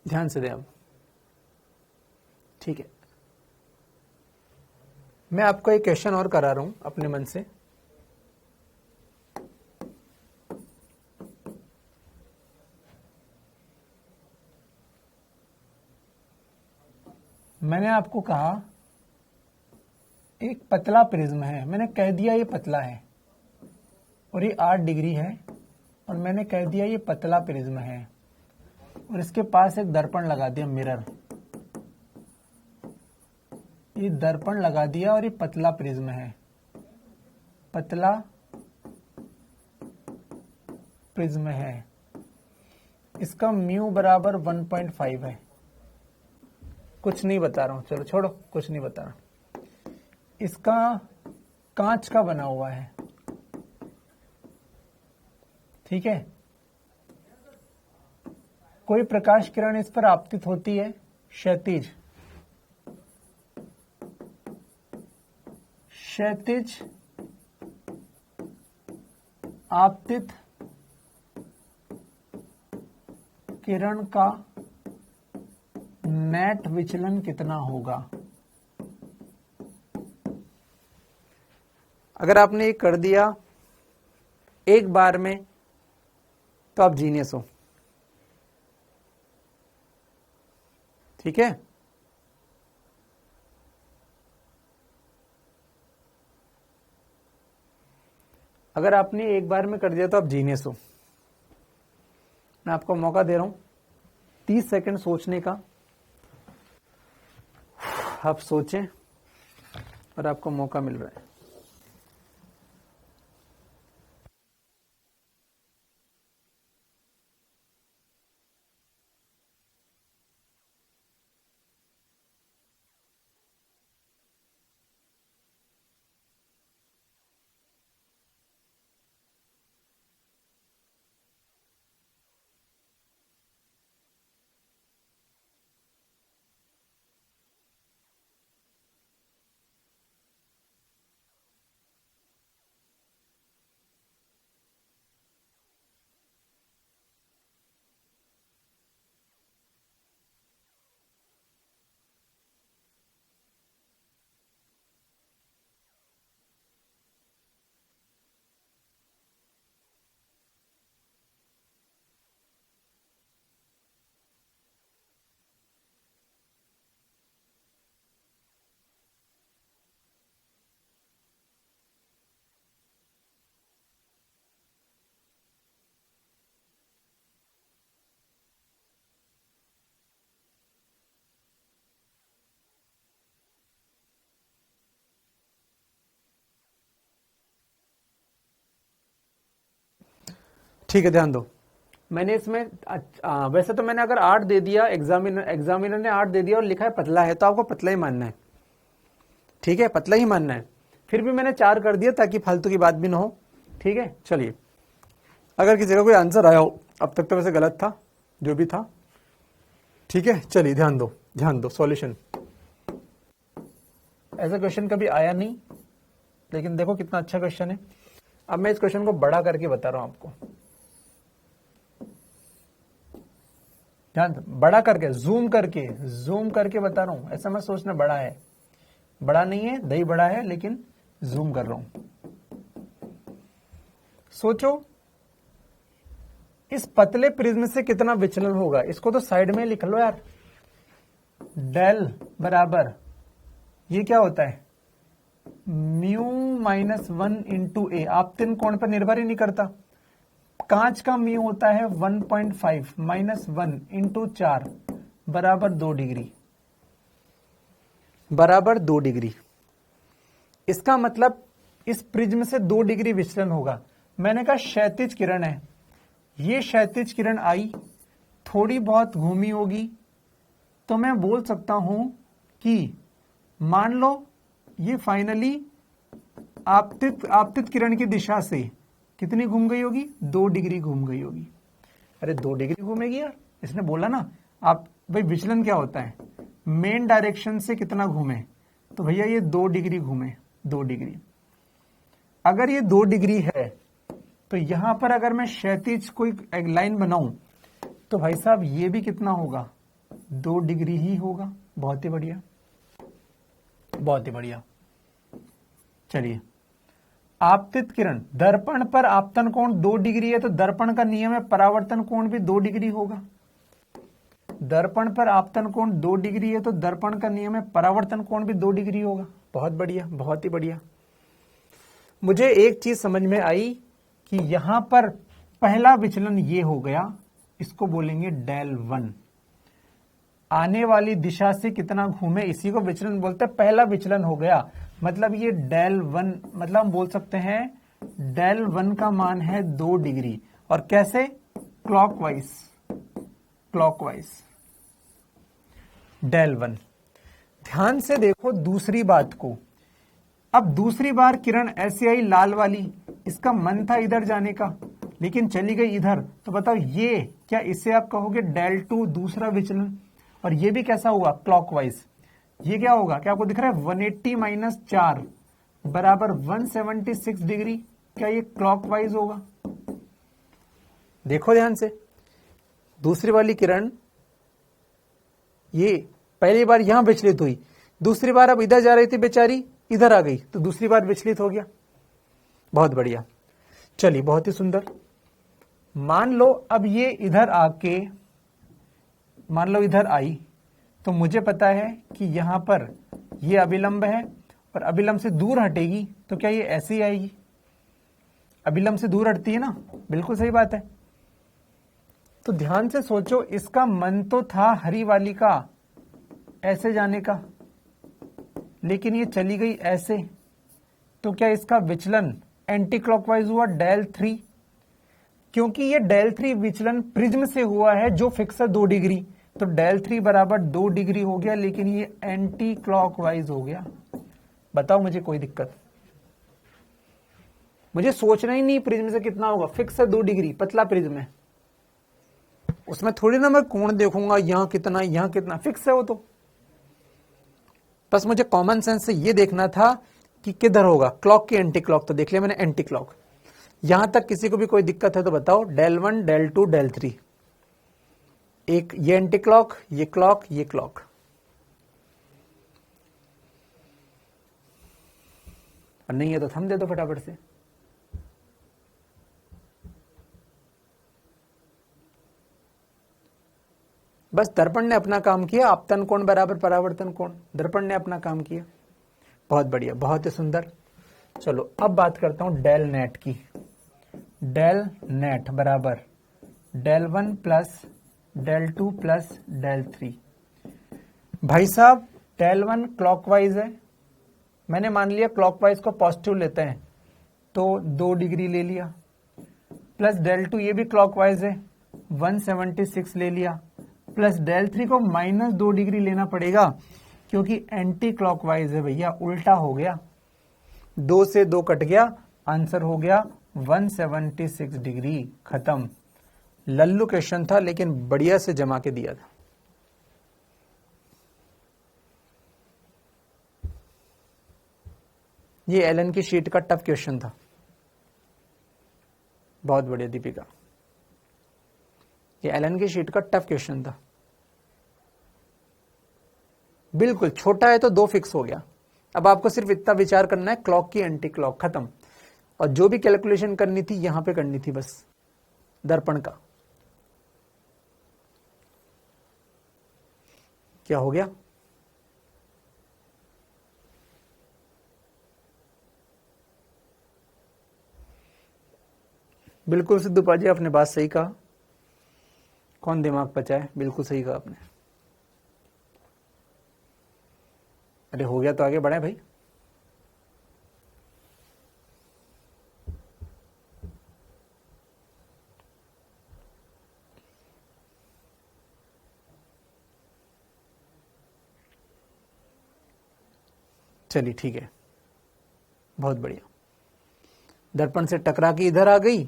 ध्यान से दें अब, ठीक है। मैं आपको एक क्वेश्चन और करा रहा हूं अपने मन से, मैंने आपको कहा एक पतला प्रिज्म है, मैंने कह दिया ये पतला है और ये 8 डिग्री है, और मैंने कह दिया ये पतला प्रिज्म है, और इसके पास एक दर्पण लगा दिया, मिरर, ये दर्पण लगा दिया और ये पतला प्रिज्म है, पतला प्रिज्म है, इसका म्यू बराबर 1.5 है। कुछ नहीं बता रहा हूं, चलो छोड़ो, कुछ नहीं बता रहा। इसका कांच का बना हुआ है, ठीक है। कोई प्रकाश किरण इस पर आपतित होती है, क्षैतिज आपतित किरण का नेट विचलन कितना होगा। अगर आपने ये कर दिया एक बार में तो आप जीनियस हो, ठीक है। अगर आपने एक बार में कर दिया तो आप जीनियस हो। मैं आपको मौका दे रहा हूं 30 सेकंड सोचने का, आप सोचें और आपको मौका मिल रहा है। ठीक है, ध्यान दो। मैंने इसमें वैसे तो मैंने अगर 8 दे दिया, एग्जामिनर ने 8 दे दिया और लिखा है पतला है, तो आपको पतला ही मानना है। ठीक है, पतला ही मानना है। फिर भी मैंने 4 कर दिया ताकि फालतू की बात भी ना हो। ठीक है, चलिए, अगर किसी का कोई आंसर आया हो, अब तक तो वैसे गलत था जो भी था। ठीक है, चलिए ध्यान दो, ध्यान दो। सॉल्यूशन, ऐसा क्वेश्चन कभी आया नहीं, लेकिन देखो कितना अच्छा क्वेश्चन है। अब मैं इस क्वेश्चन को बड़ा करके बता रहा हूं आपको, ध्यान दो, बड़ा करके, जूम करके बता रहा हूं। ऐसा मत सोचना बड़ा है, बड़ा नहीं है, दही बड़ा है, लेकिन जूम कर रहा हूं। सोचो इस पतले प्रिज्म से कितना विचलन होगा। इसको तो साइड में लिख लो यार। डेल बराबर, ये क्या होता है, म्यू -1 इंटू ए। आपतिन कोण पर निर्भर ही नहीं करता। कांच का म्यू होता है 1.5 -1 इंटू 4 बराबर 2 डिग्री, बराबर 2 डिग्री। इसका मतलब इस प्रिज्म से 2 डिग्री विचलन होगा। मैंने कहा क्षैतिज किरण है, ये क्षैतिज किरण आई, थोड़ी बहुत घूमी होगी, तो मैं बोल सकता हूं कि मान लो ये फाइनली आपतित किरण की दिशा से कितनी घूम गई होगी, 2 डिग्री घूम गई होगी। अरे 2 डिग्री घूमेगी यार, इसने बोला ना। आप भाई विचलन क्या होता है, मेन डायरेक्शन से कितना घूमे, तो भैया ये 2 डिग्री घूमे, 2 डिग्री। अगर ये 2 डिग्री है तो यहां पर अगर मैं क्षैतिज कोई एक लाइन बनाऊं तो भाई साहब ये भी कितना होगा, 2 डिग्री ही होगा। बहुत ही बढ़िया, बहुत ही बढ़िया। चलिए, आपतित किरण, दर्पण पर आपतन कोण 2 डिग्री है, तो दर्पण का नियम है परावर्तन कोण भी 2 डिग्री होगा। दर्पण पर आपतन कोण 2 डिग्री है, तो दर्पण का नियम है परावर्तन कोण भी 2 डिग्री होगा। बहुत बढ़िया, बहुत ही बढ़िया। मुझे एक चीज समझ में आई कि यहां पर पहला विचलन ये हो गया, इसको बोलेंगे डेल 1। आने वाली दिशा से कितना घूमे, इसी को विचलन बोलते हैं। पहला विचलन हो गया, मतलब ये डेल 1, मतलब हम बोल सकते हैं डेल 1 का मान है 2 डिग्री। और कैसे, क्लॉकवाइज, क्लॉकवाइज डेल 1। ध्यान से देखो दूसरी बात को। अब दूसरी बार किरण ऐसे आई लाल वाली, इसका मन था इधर जाने का, लेकिन चली गई इधर, तो बताओ ये क्या, इसे आप कहोगे डेल 2 दूसरा विचलन। और ये भी कैसा हुआ, क्लॉकवाइज। ये क्या होगा, क्या आपको दिख रहा है, 180 - 4 बराबर 176 डिग्री। क्या ये क्लॉकवाइज होगा? देखो ध्यान से, दूसरी वाली किरण ये पहली बार यहां विचलित हुई, दूसरी बार अब इधर जा रही थी बेचारी, इधर आ गई, तो दूसरी बार विचलित हो गया। बहुत बढ़िया, चलिए बहुत ही सुंदर। मान लो अब ये इधर आके, मान लो इधर आई, तो मुझे पता है कि यहां पर ये अभिलंब है और अभिलंब से दूर हटेगी, तो क्या ये ऐसे ही आएगी? अभिलंब से दूर हटती है ना, बिल्कुल सही बात है। तो ध्यान से सोचो, इसका मन तो था हरी वाली का ऐसे जाने का, लेकिन ये चली गई ऐसे, तो क्या इसका विचलन एंटी क्लॉकवाइज हुआ डेल 3? क्योंकि ये डेल 3 विचलन प्रिज्म से हुआ है जो फिक्स है 2 डिग्री, तो डेल 3 बराबर 2 डिग्री हो गया, लेकिन ये एंटी क्लॉकवाइज हो गया। बताओ मुझे कोई दिक्कत? मुझे सोचना ही नहीं प्रिज्म से कितना होगा, फिक्स है 2 डिग्री, पतला प्रिज्म है, उसमें थोड़ी ना मैं कोण देखूंगा यहां कितना यहां कितना, फिक्स है वो तो। बस मुझे कॉमन सेंस से ये देखना था कि किधर होगा, क्लॉक की एंटी क्लॉक तो देख लिया मैंने, एंटी क्लॉक। यहां तक किसी को भी कोई दिक्कत है तो बताओ, डेल 1 डेल 2 डेल 3, एक ये एंटी क्लॉक, ये क्लॉक, ये क्लॉक। और नहीं है तो थंब दे दो फटाफट से। बस दर्पण ने अपना काम किया, आपतन कोण बराबर परावर्तन कोण, दर्पण ने अपना काम किया। बहुत बढ़िया, बहुत ही सुंदर। चलो अब बात करता हूं डेल नेट की। डेल नेट बराबर del 1 plus del 2 plus del 3। भाई साहब डेल 1 क्लॉकवाइज है, मैंने मान लिया क्लॉकवाइज को पॉजिटिव लेते हैं तो 2 डिग्री ले लिया, प्लस डेल 2 ये भी क्लॉकवाइज है 176 ले लिया, प्लस डेल 3 को माइनस 2 डिग्री लेना पड़ेगा क्योंकि एंटी क्लॉकवाइज है भैया, उल्टा हो गया, 2 से 2 कट गया, आंसर हो गया 176 डिग्री। खत्म। लल्लू क्वेश्चन था लेकिन बढ़िया से जमा के दिया था। ये एलन की शीट का टफ क्वेश्चन था। बहुत बढ़िया दीपिका, ये एलन की शीट का टफ क्वेश्चन था। बिल्कुल छोटा है तो 2 फिक्स हो गया। अब आपको सिर्फ इतना विचार करना है, क्लॉक की एंटी क्लॉक, खत्म। और जो भी कैलकुलेशन करनी थी यहां पे करनी थी बस, दर्पण का। क्या हो गया? बिल्कुल सिद्धू पाजी, आपने बात सही कहा। कौन दिमाग पचाए, बिल्कुल सही कहा आपने। अरे हो गया तो आगे बढ़े भाई। चलिए ठीक है, बहुत बढ़िया। दर्पण से टकरा के इधर आ गई,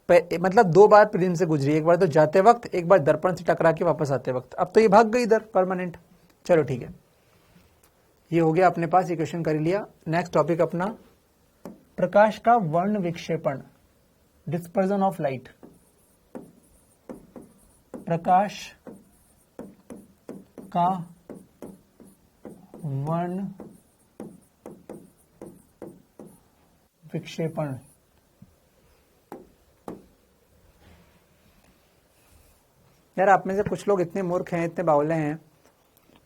मतलब 2 बार प्रिज्म से गुजरी, एक बार तो जाते वक्त, एक बार दर्पण से टकरा के वापस आते वक्त। अब तो ये भाग गई इधर परमानेंट। चलो ठीक है, ये हो गया अपने पास, ये क्वेश्चन कर लिया। नेक्स्ट टॉपिक अपना प्रकाश का वर्ण विक्षेपण, डिस्पर्जन ऑफ लाइट। प्रकाश का वर्ण विक्षेपण। यार आप में से कुछ लोग इतने मूर्ख हैं, इतने बावले हैं,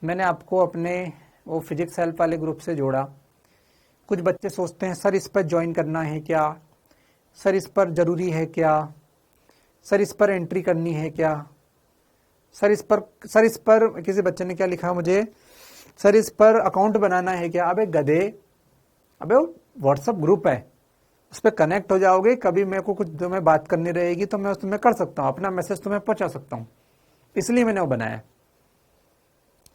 मैंने आपको अपने वो फिजिक्स हेल्प वाले ग्रुप से जोड़ा। कुछ बच्चे सोचते हैं सर इस पर ज्वाइन करना है क्या, सर इस पर जरूरी है क्या, सर इस पर एंट्री करनी है क्या, सर इस पर किसी बच्चे ने क्या लिखा मुझे, सर इस पर अकाउंट बनाना है क्या। अबे गधे, अबे वो व्हाट्सएप ग्रुप है, उस पर कनेक्ट हो जाओगे, कभी मेरे को कुछ तुम्हें बात करनी रहेगी तो मैं उस तुम्हें कर सकता हूँ, अपना मैसेज तुम्हें पहुंचा सकता हूँ, इसलिए मैंने वो बनाया।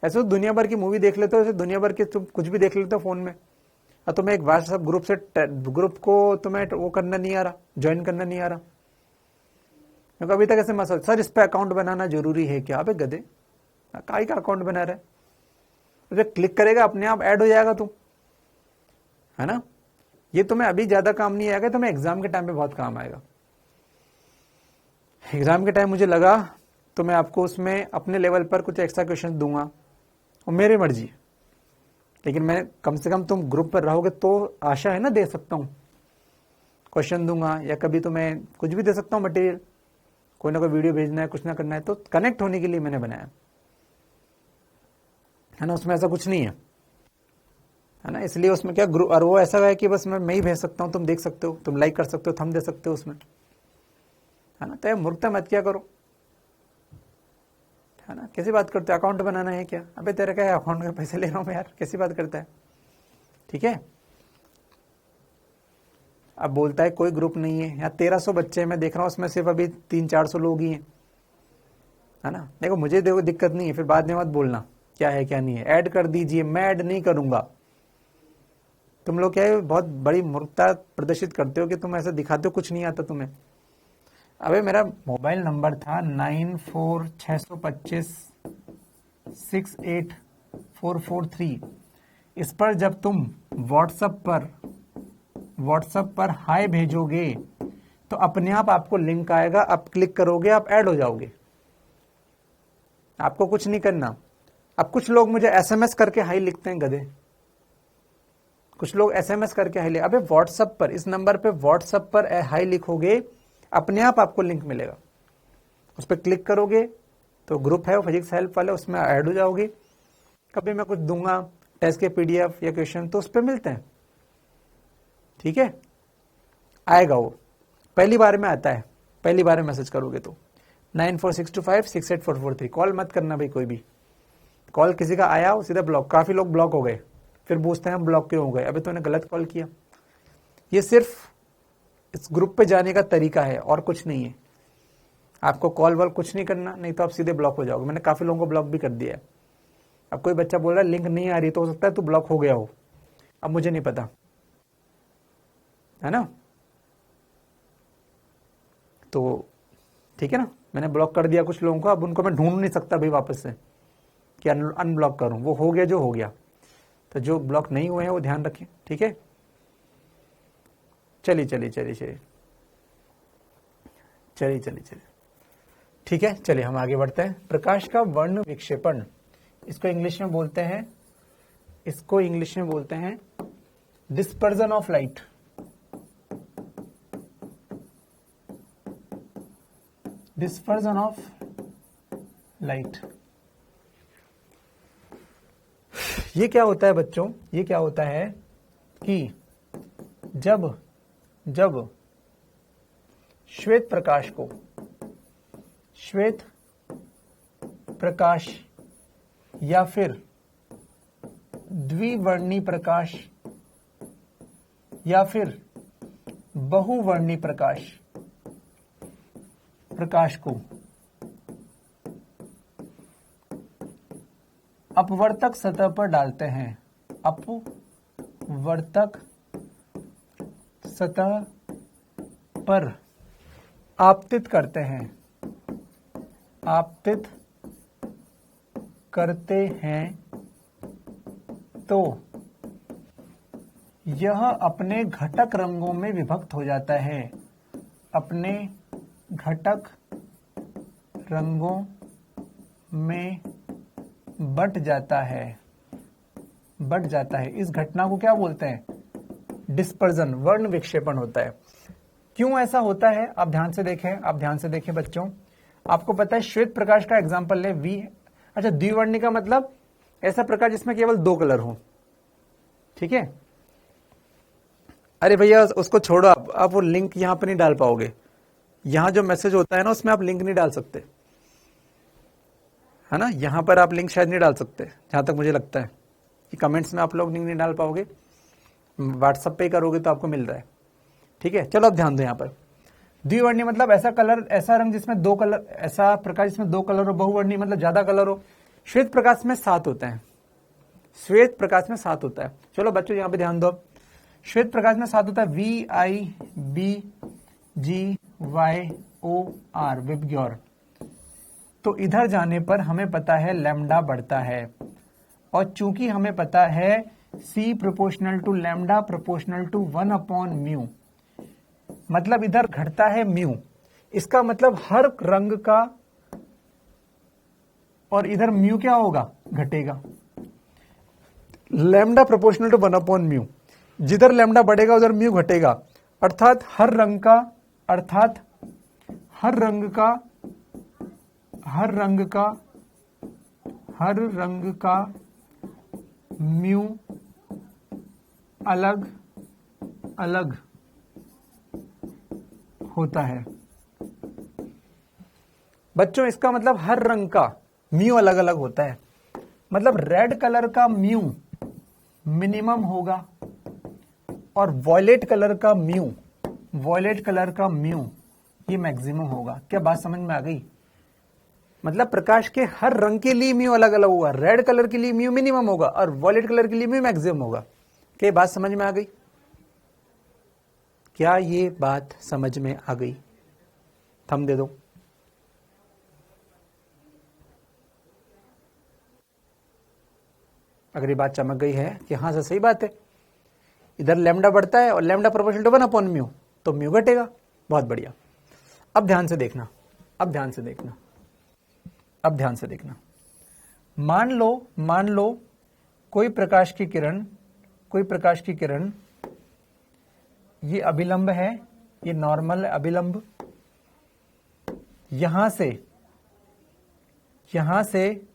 ऐसे तो दुनिया भर की मूवी देख लेते हो, ऐसे दुनिया भर की तुम कुछ भी देख लेते हो फोन में, और तुम्हें एक व्हाट्सएप ग्रुप को तुम्हें वो करना नहीं आ रहा, ज्वाइन करना नहीं आ रहा। क्योंकि अभी तक ऐसे मसला, सर इस पर अकाउंट बनाना जरूरी है क्या। अबे गधे, काय का अकाउंट बना रहा है, उसे क्लिक करेगा अपने आप ऐड हो जाएगा तुम, है ना। ये तुम्हें अभी ज्यादा काम नहीं आएगा, तुम्हें एग्जाम के टाइम पे बहुत काम आएगा। एग्जाम के टाइम मुझे लगा तो मैं आपको उसमें अपने लेवल पर कुछ एक्स्ट्रा क्वेश्चन दूंगा, और मेरी मर्जी, लेकिन मैं कम से कम तुम ग्रुप पर रहोगे तो आशा है ना, दे सकता हूँ क्वेश्चन दूंगा, या कभी तुम्हें कुछ भी दे सकता हूँ मटेरियल, कोई ना कोई वीडियो भेजना है, कुछ ना करना है, तो कनेक्ट होने के लिए मैंने बनाया, है ना। उसमें ऐसा कुछ नहीं है ना, इसलिए उसमें क्या ग्रुप, और वो ऐसा है कि बस मैं ही भेज सकता हूँ, तुम देख सकते हो, तुम लाइक कर सकते हो, थंब दे सकते हो उसमें, है ना। तो मूर्खता मत क्या करो, है ना। कैसी बात करते हो, अकाउंट बनाना है क्या। अबे तेरे क्या अकाउंट में पैसे ले रहा हूँ मैं यार, कैसी बात करता है ठीक है। अब बोलता है कोई ग्रुप नहीं है, यहाँ 1300 बच्चे मैं देख रहा हूँ, उसमें सिर्फ अभी 300-400 लोग ही हैं, है ना। देखो मुझे देखो दिक्कत नहीं है, फिर बाद में मत बोलना क्या है क्या नहीं है, ऐड कर दीजिए, मैं ऐड नहीं करूंगा। तुम लोग क्या है बहुत बड़ी मूर्खता प्रदर्शित करते हो कि तुम ऐसा दिखाते हो कुछ नहीं आता तुम्हें। अबे मेरा मोबाइल नंबर था 9462568443। इस पर जब तुम व्हाट्सएप पर हाय भेजोगे तो अपने आप आपको लिंक आएगा, आप क्लिक करोगे, आप ऐड हो जाओगे, आपको कुछ नहीं करना। अब कुछ लोग मुझे एसएमएस करके हाई लिखते हैं गधे, कुछ लोग एसएमएस करके हाई लिख, अबे व्हाट्सएप पर, इस नंबर पे व्हाट्सएप पर हाई लिखोगे, अपने आप आपको लिंक मिलेगा, उस पर क्लिक करोगे तो ग्रुप है वो फिजिक्स हेल्प वाले, उसमें ऐड हो जाओगे। कभी मैं कुछ दूंगा टेस्ट के पीडीएफ या क्वेश्चन तो उस पर मिलते हैं, ठीक है। आएगा वो, पहली बार में आता है, पहली बार में मैसेज करोगे तो 9462568443। कॉल मत करना भाई, कोई भी कॉल किसी का आया हो सीधा ब्लॉक। काफी लोग ब्लॉक हो गए, फिर पूछते हैं हम ब्लॉक क्यों हो गए, अभी तूने गलत कॉल किया। ये सिर्फ इस ग्रुप पे जाने का तरीका है और कुछ नहीं है। आपको कॉल वॉल कुछ नहीं करना, नहीं तो आप सीधे ब्लॉक हो जाओगे। मैंने काफी लोगों को ब्लॉक भी कर दिया है। अब कोई बच्चा बोल रहा है लिंक नहीं आ रही, तो हो सकता है तू ब्लॉक हो गया हो, अब मुझे नहीं पता, है ना। तो ठीक है ना, मैंने ब्लॉक कर दिया कुछ लोगों को, अब उनको मैं ढूंढ नहीं सकता भाई वापस से कि अनब्लॉक करूं, वो हो गया जो हो गया। तो जो ब्लॉक नहीं हुए हैं वो ध्यान रखें, ठीक है। चलिए ठीक है, चलिए हम आगे बढ़ते हैं। प्रकाश का वर्ण विक्षेपण, इसको इंग्लिश में बोलते हैं dispersion of light. Dispersion of light. ये क्या होता है बच्चों, ये क्या होता है कि जब श्वेत प्रकाश या फिर द्विवर्णी प्रकाश या फिर बहुवर्णी प्रकाश को अपवर्तक सतह पर डालते हैं, अपवर्तक सतह पर आपतित करते हैं तो यह अपने घटक रंगों में विभक्त हो जाता है, अपने घटक रंगों में बट जाता है। इस घटना को क्या बोलते हैं, डिस्पर्जन, वर्ण विक्षेपण होता है। क्यों ऐसा होता है आप ध्यान से देखें बच्चों। आपको पता है श्वेत प्रकाश का एग्जांपल ले वी। अच्छा, द्विवर्णी का मतलब ऐसा प्रकाश जिसमें केवल 2 कलर हो, ठीक है। अरे भैया उसको छोड़ो, आप वो लिंक यहां पर नहीं डाल पाओगे, यहां जो मैसेज होता है ना उसमें आप लिंक नहीं डाल सकते, है ना। यहां पर आप लिंक शायद नहीं डाल सकते, जहां तक मुझे लगता है कि कमेंट्स में आप लोग लिंक नहीं डाल पाओगे, व्हाट्सएप पे ही करोगे तो आपको मिल रहा है, ठीक है। चलो अब ध्यान दो, यहाँ पर द्विवर्णी मतलब ऐसा कलर, ऐसा रंग जिसमें 2 कलर, ऐसा प्रकाश जिसमें 2 कलर हो। बहुवर्णी मतलब ज्यादा कलर हो। श्वेत प्रकाश में 7 होते हैं, चलो बच्चों यहाँ पे ध्यान दो। श्वेत प्रकाश में 7 होता है, VIBGYOR, विबग्योर। तो इधर जाने पर हमें पता है लैम्डा बढ़ता है, और चूंकि हमें पता है C proportional to lambda proportional to 1/μ, मतलब इधर घटता है म्यू। इसका मतलब हर रंग का, और इधर म्यू क्या होगा, घटेगा। लैम्डा प्रोपोर्शनल टू 1/μ, जिधर लैम्डा बढ़ेगा उधर म्यू घटेगा। अर्थात हर रंग का म्यू अलग अलग होता है। बच्चों इसका मतलब हर रंग का म्यू अलग अलग होता है, मतलब रेड कलर का म्यू मिनिमम होगा, और वॉयलेट कलर का म्यू, वॉयलेट कलर का म्यू ये मैक्सिमम होगा। क्या बात समझ में आ गई? मतलब प्रकाश के हर रंग के लिए म्यू अलग अलग होगा, रेड कलर के लिए म्यू मिनिमम होगा और वॉयलेट कलर के लिए म्यू मैक्सिमम होगा। क्या बात समझ में आ गई? क्या ये बात समझ में आ गई? थंब दे दो। अगर ये बात चमक गई है कि हाँ सर सही बात है, इधर लैम्डा बढ़ता है और lambda proportional to 1 upon mu, तो म्यू घटेगा। बहुत बढ़िया। अब ध्यान से देखना, अब ध्यान से देखना, अब ध्यान से देखना। मान लो कोई प्रकाश की किरण, कोई प्रकाश की किरण, ये अभिलंब है, ये नॉर्मल अभिलंब, यहां से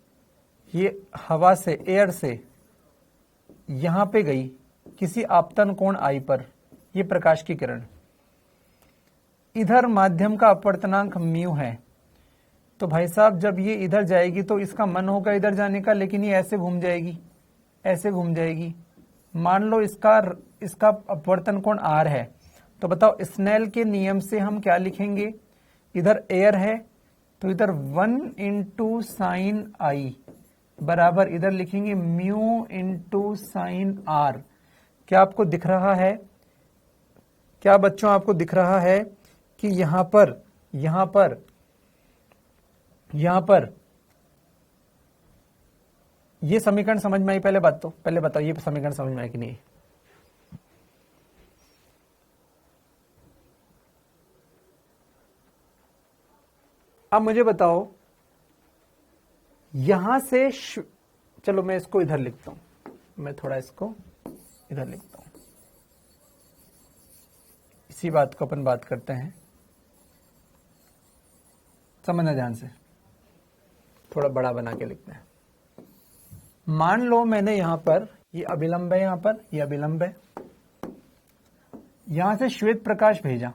ये हवा से, एयर से यहां पे गई किसी आपतन कोण आई पर, ये प्रकाश की किरण, इधर माध्यम का अपवर्तनांक म्यू है। तो भाई साहब जब ये इधर जाएगी तो इसका मन होगा इधर जाने का, लेकिन ये ऐसे घूम जाएगी, ऐसे घूम जाएगी। मान लो इसका अपवर्तन कोण आर है, तो बताओ स्नेल के नियम से हम क्या लिखेंगे? इधर एयर है तो इधर 1 इंटू साइन आई बराबर इधर लिखेंगे म्यू इंटू साइन आर। क्या आपको दिख रहा है? क्या बच्चों आपको दिख रहा है कि यहां पर ये समीकरण समझ में आई? पहले बताओ ये समीकरण समझ में आई कि नहीं? अब मुझे बताओ यहां से चलो मैं इसको इधर लिखता हूं, मैं थोड़ा इसको इधर लिखता हूं, इसी बात को अपन बात करते हैं, समझना ध्यान से, थोड़ा बड़ा बना के लिखते हैं। मान लो मैंने यहां पर, ये अभिलंब है, यहां पर ये अभिलंब है, यहां से श्वेत प्रकाश भेजा,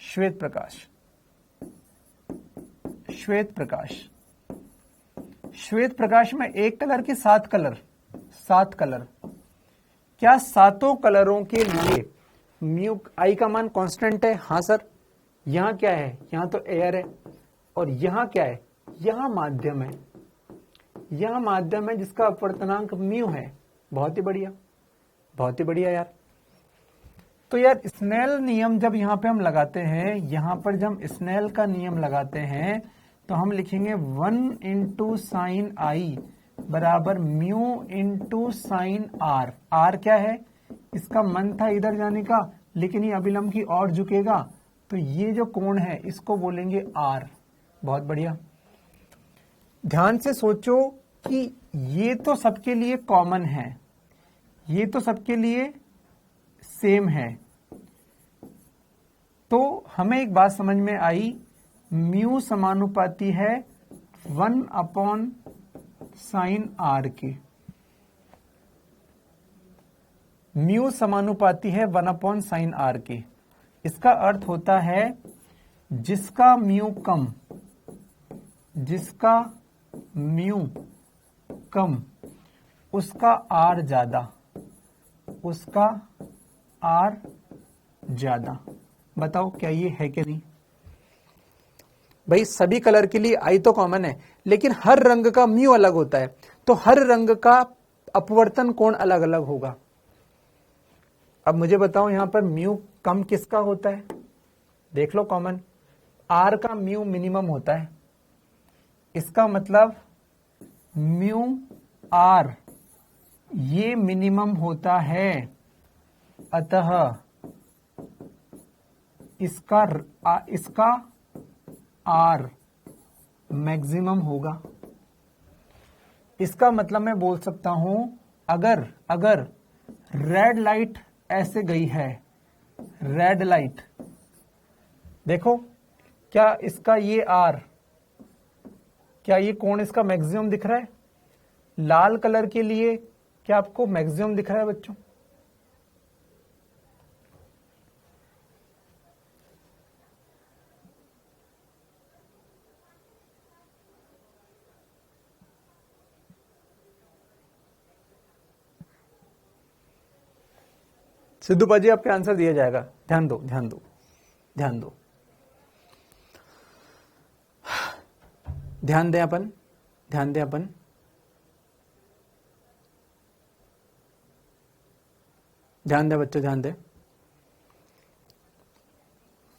श्वेत प्रकाश, श्वेत प्रकाश, श्वेत प्रकाश में एक कलर के 7 कलर, 7 कलर। क्या सातों कलरों के लिए म्यू आई का मान कांस्टेंट है? हाँ सर। यहां क्या है? यहां तो एयर है, और यहां क्या है? यहां माध्यम है, यहां माध्यम है जिसका अपवर्तनांक म्यू है। बहुत ही बढ़िया, बहुत ही बढ़िया यार। तो यार स्नेल नियम जब यहां पे हम लगाते हैं, यहां पर जब हम स्नेल का नियम लगाते हैं तो हम लिखेंगे 1 इंटू साइन आई बराबर mu into sine R. R क्या है? इसका मन था इधर जाने का, लेकिन ये अभिलंब की ओर झुकेगा, तो ये जो कोण है इसको बोलेंगे आर। बहुत बढ़िया। ध्यान से सोचो कि ये तो सबके लिए कॉमन है, ये तो सबके लिए सेम है, तो हमें एक बात समझ में आई, म्यू समानुपाती है 1 अपॉन साइन आर के। म्यू समानुपाती है 1 अपॉन साइन आर के। इसका अर्थ होता है जिसका म्यू कम, जिसका म्यू कम उसका आर ज्यादा, उसका आर ज्यादा। बताओ क्या ये है कि नहीं? भाई सभी कलर के लिए आई तो कॉमन है, लेकिन हर रंग का म्यू अलग होता है, तो हर रंग का अपवर्तन कोण अलग अलग होगा। अब मुझे बताओ यहां पर म्यू कम किसका होता है? देख लो कॉमन, आर का म्यू मिनिमम होता है। इसका मतलब म्यू आर ये मिनिमम होता है, अतः इसका आर मैक्सिमम होगा। इसका मतलब मैं बोल सकता हूं अगर रेड लाइट ऐसे गई है, रेड लाइट देखो, क्या इसका ये आर, क्या ये कोण इसका मैक्सिमम दिख रहा है? लाल कलर के लिए क्या आपको मैक्सिमम दिख रहा है बच्चों? सिद्धू पाजी आपके आंसर दिया जाएगा, ध्यान दो ध्यान दो ध्यान दो, ध्यान दें अपन, ध्यान दें अपन। ध्यान दें बच्चों, ध्यान दें।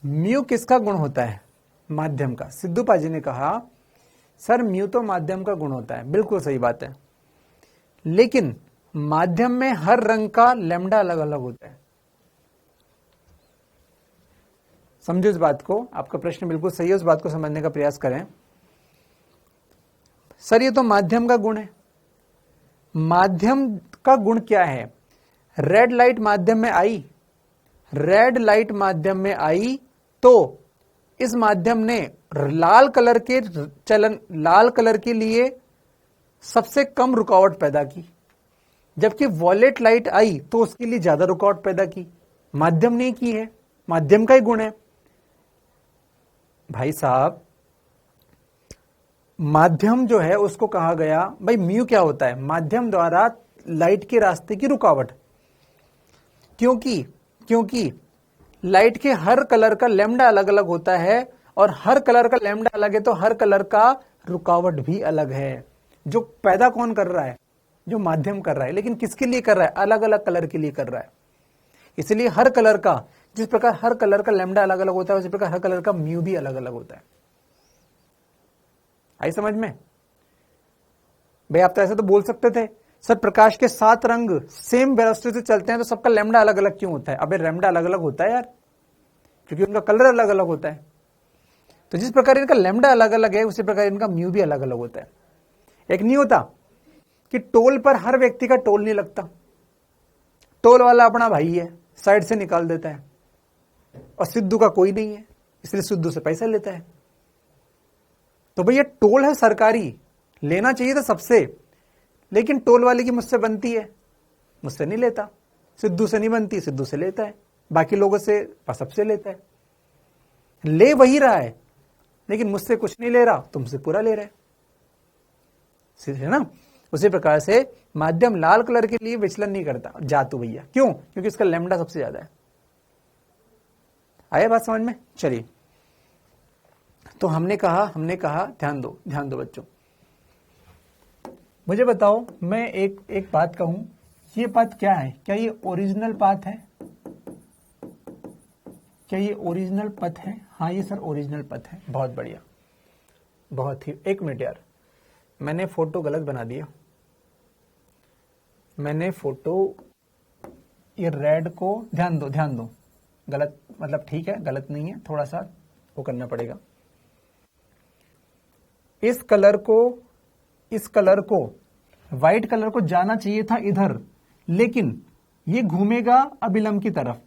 म्यू किसका गुण होता है? माध्यम का। सिद्धू पाजी ने कहा सर म्यू तो माध्यम का गुण होता है, बिल्कुल सही बात है, लेकिन माध्यम में हर रंग का लैम्डा अलग अलग होता है। समझो इस बात को, आपका प्रश्न बिल्कुल सही है, उस बात को समझने का प्रयास करें। सर ये तो माध्यम का गुण है। माध्यम का गुण क्या है? रेड लाइट माध्यम में आई, रेड लाइट माध्यम में आई तो इस माध्यम ने लाल कलर के चलन, लाल कलर के लिए सबसे कम रुकावट पैदा की, जबकि वॉयलेट लाइट आई तो उसके लिए ज्यादा रुकावट पैदा की। माध्यम ने की है, माध्यम का ही गुण है भाई साहब। माध्यम जो है उसको कहा गया, भाई म्यू क्या होता है? माध्यम द्वारा लाइट के रास्ते की रुकावट। क्योंकि लाइट के हर कलर का लैम्डा अलग अलग होता है, और हर कलर का लैम्डा अलग है तो हर कलर का रुकावट भी अलग है। जो पैदा कौन कर रहा है? जो माध्यम कर रहा है, लेकिन किसके लिए कर रहा है? अलग अलग कलर के लिए कर रहा है। इसलिए हर कलर का, जिस प्रकार हर कलर का लैम्डा अलग अलग होता है, उसी प्रकार हर कलर का म्यू भी अलग अलग होता है। आई समझ में? भाई आप तो ऐसे तो बोल सकते थे सर प्रकाश के 7 रंग सेम वेलोसिटी से चलते हैं तो सबका लैम्डा अलग अलग क्यों होता है? अबे लैम्डा अलग अलग होता है यार, क्योंकि उनका कलर अलग अलग होता है। तो जिस प्रकार इनका लैम्डा अलग अलग है, उसी प्रकार इनका म्यू भी अलग अलग होता है। एक नहीं होता कि टोल पर हर व्यक्ति का टोल नहीं लगता, टोल वाला अपना भाई है, साइड से निकाल देता है, और सिद्धू का कोई नहीं है इसलिए सिद्धू से पैसा लेता है। तो भैया टोल है सरकारी, लेना चाहिए था सबसे, लेकिन टोल वाले की मुझसे बनती है, मुझसे नहीं लेता। सिद्धू से नहीं बनती, सिद्धू से लेता है, बाकी लोगों से सबसे लेता है। ले वही रहा है, लेकिन मुझसे कुछ नहीं ले रहा, तुमसे पूरा ले रहा है ना। उसी प्रकार से माध्यम लाल कलर के लिए विचलन नहीं करता जातू भैया। क्यों? क्योंकि इसका लैम्डा सबसे ज्यादा है। आया बात समझ में? चलिए, तो हमने कहा ध्यान दो बच्चों। मुझे बताओ, मैं एक बात कहूं, ये पाथ क्या है? क्या ये ओरिजिनल पाथ है? क्या ये ओरिजिनल पथ है? हाँ ये सर ओरिजिनल पथ है। बहुत बढ़िया, बहुत ही। एक मिनट यार, मैंने फोटो गलत बना दिया। मैंने फोटो, ये रेड को ध्यान दो, गलत मतलब ठीक है, गलत नहीं है, थोड़ा सा वो करना पड़ेगा। इस कलर को व्हाइट कलर को जाना चाहिए था इधर, लेकिन ये घूमेगा अभिलंब की तरफ।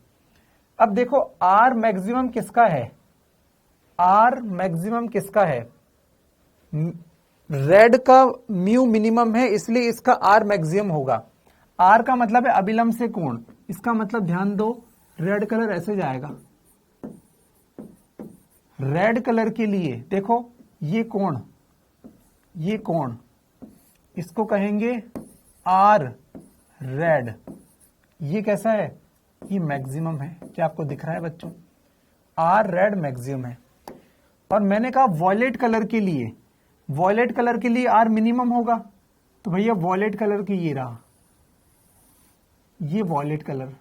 अब देखो आर मैक्सिमम किसका है? आर मैक्सिमम किसका है? रेड का म्यू मिनिमम है, इसलिए इसका आर मैक्सिमम होगा। आर का मतलब है अभिलंब से कोण, इसका मतलब ध्यान दो, रेड कलर ऐसे जाएगा। रेड कलर के लिए देखो ये कोण, इसको कहेंगे आर रेड। ये कैसा है? ये मैक्सिमम है। क्या आपको दिख रहा है बच्चों? आर रेड मैक्सिमम है। और मैंने कहा वॉयलेट कलर के लिए आर मिनिमम होगा, तो भैया वॉयलेट कलर की ये रहा, ये वॉयलेट कलर।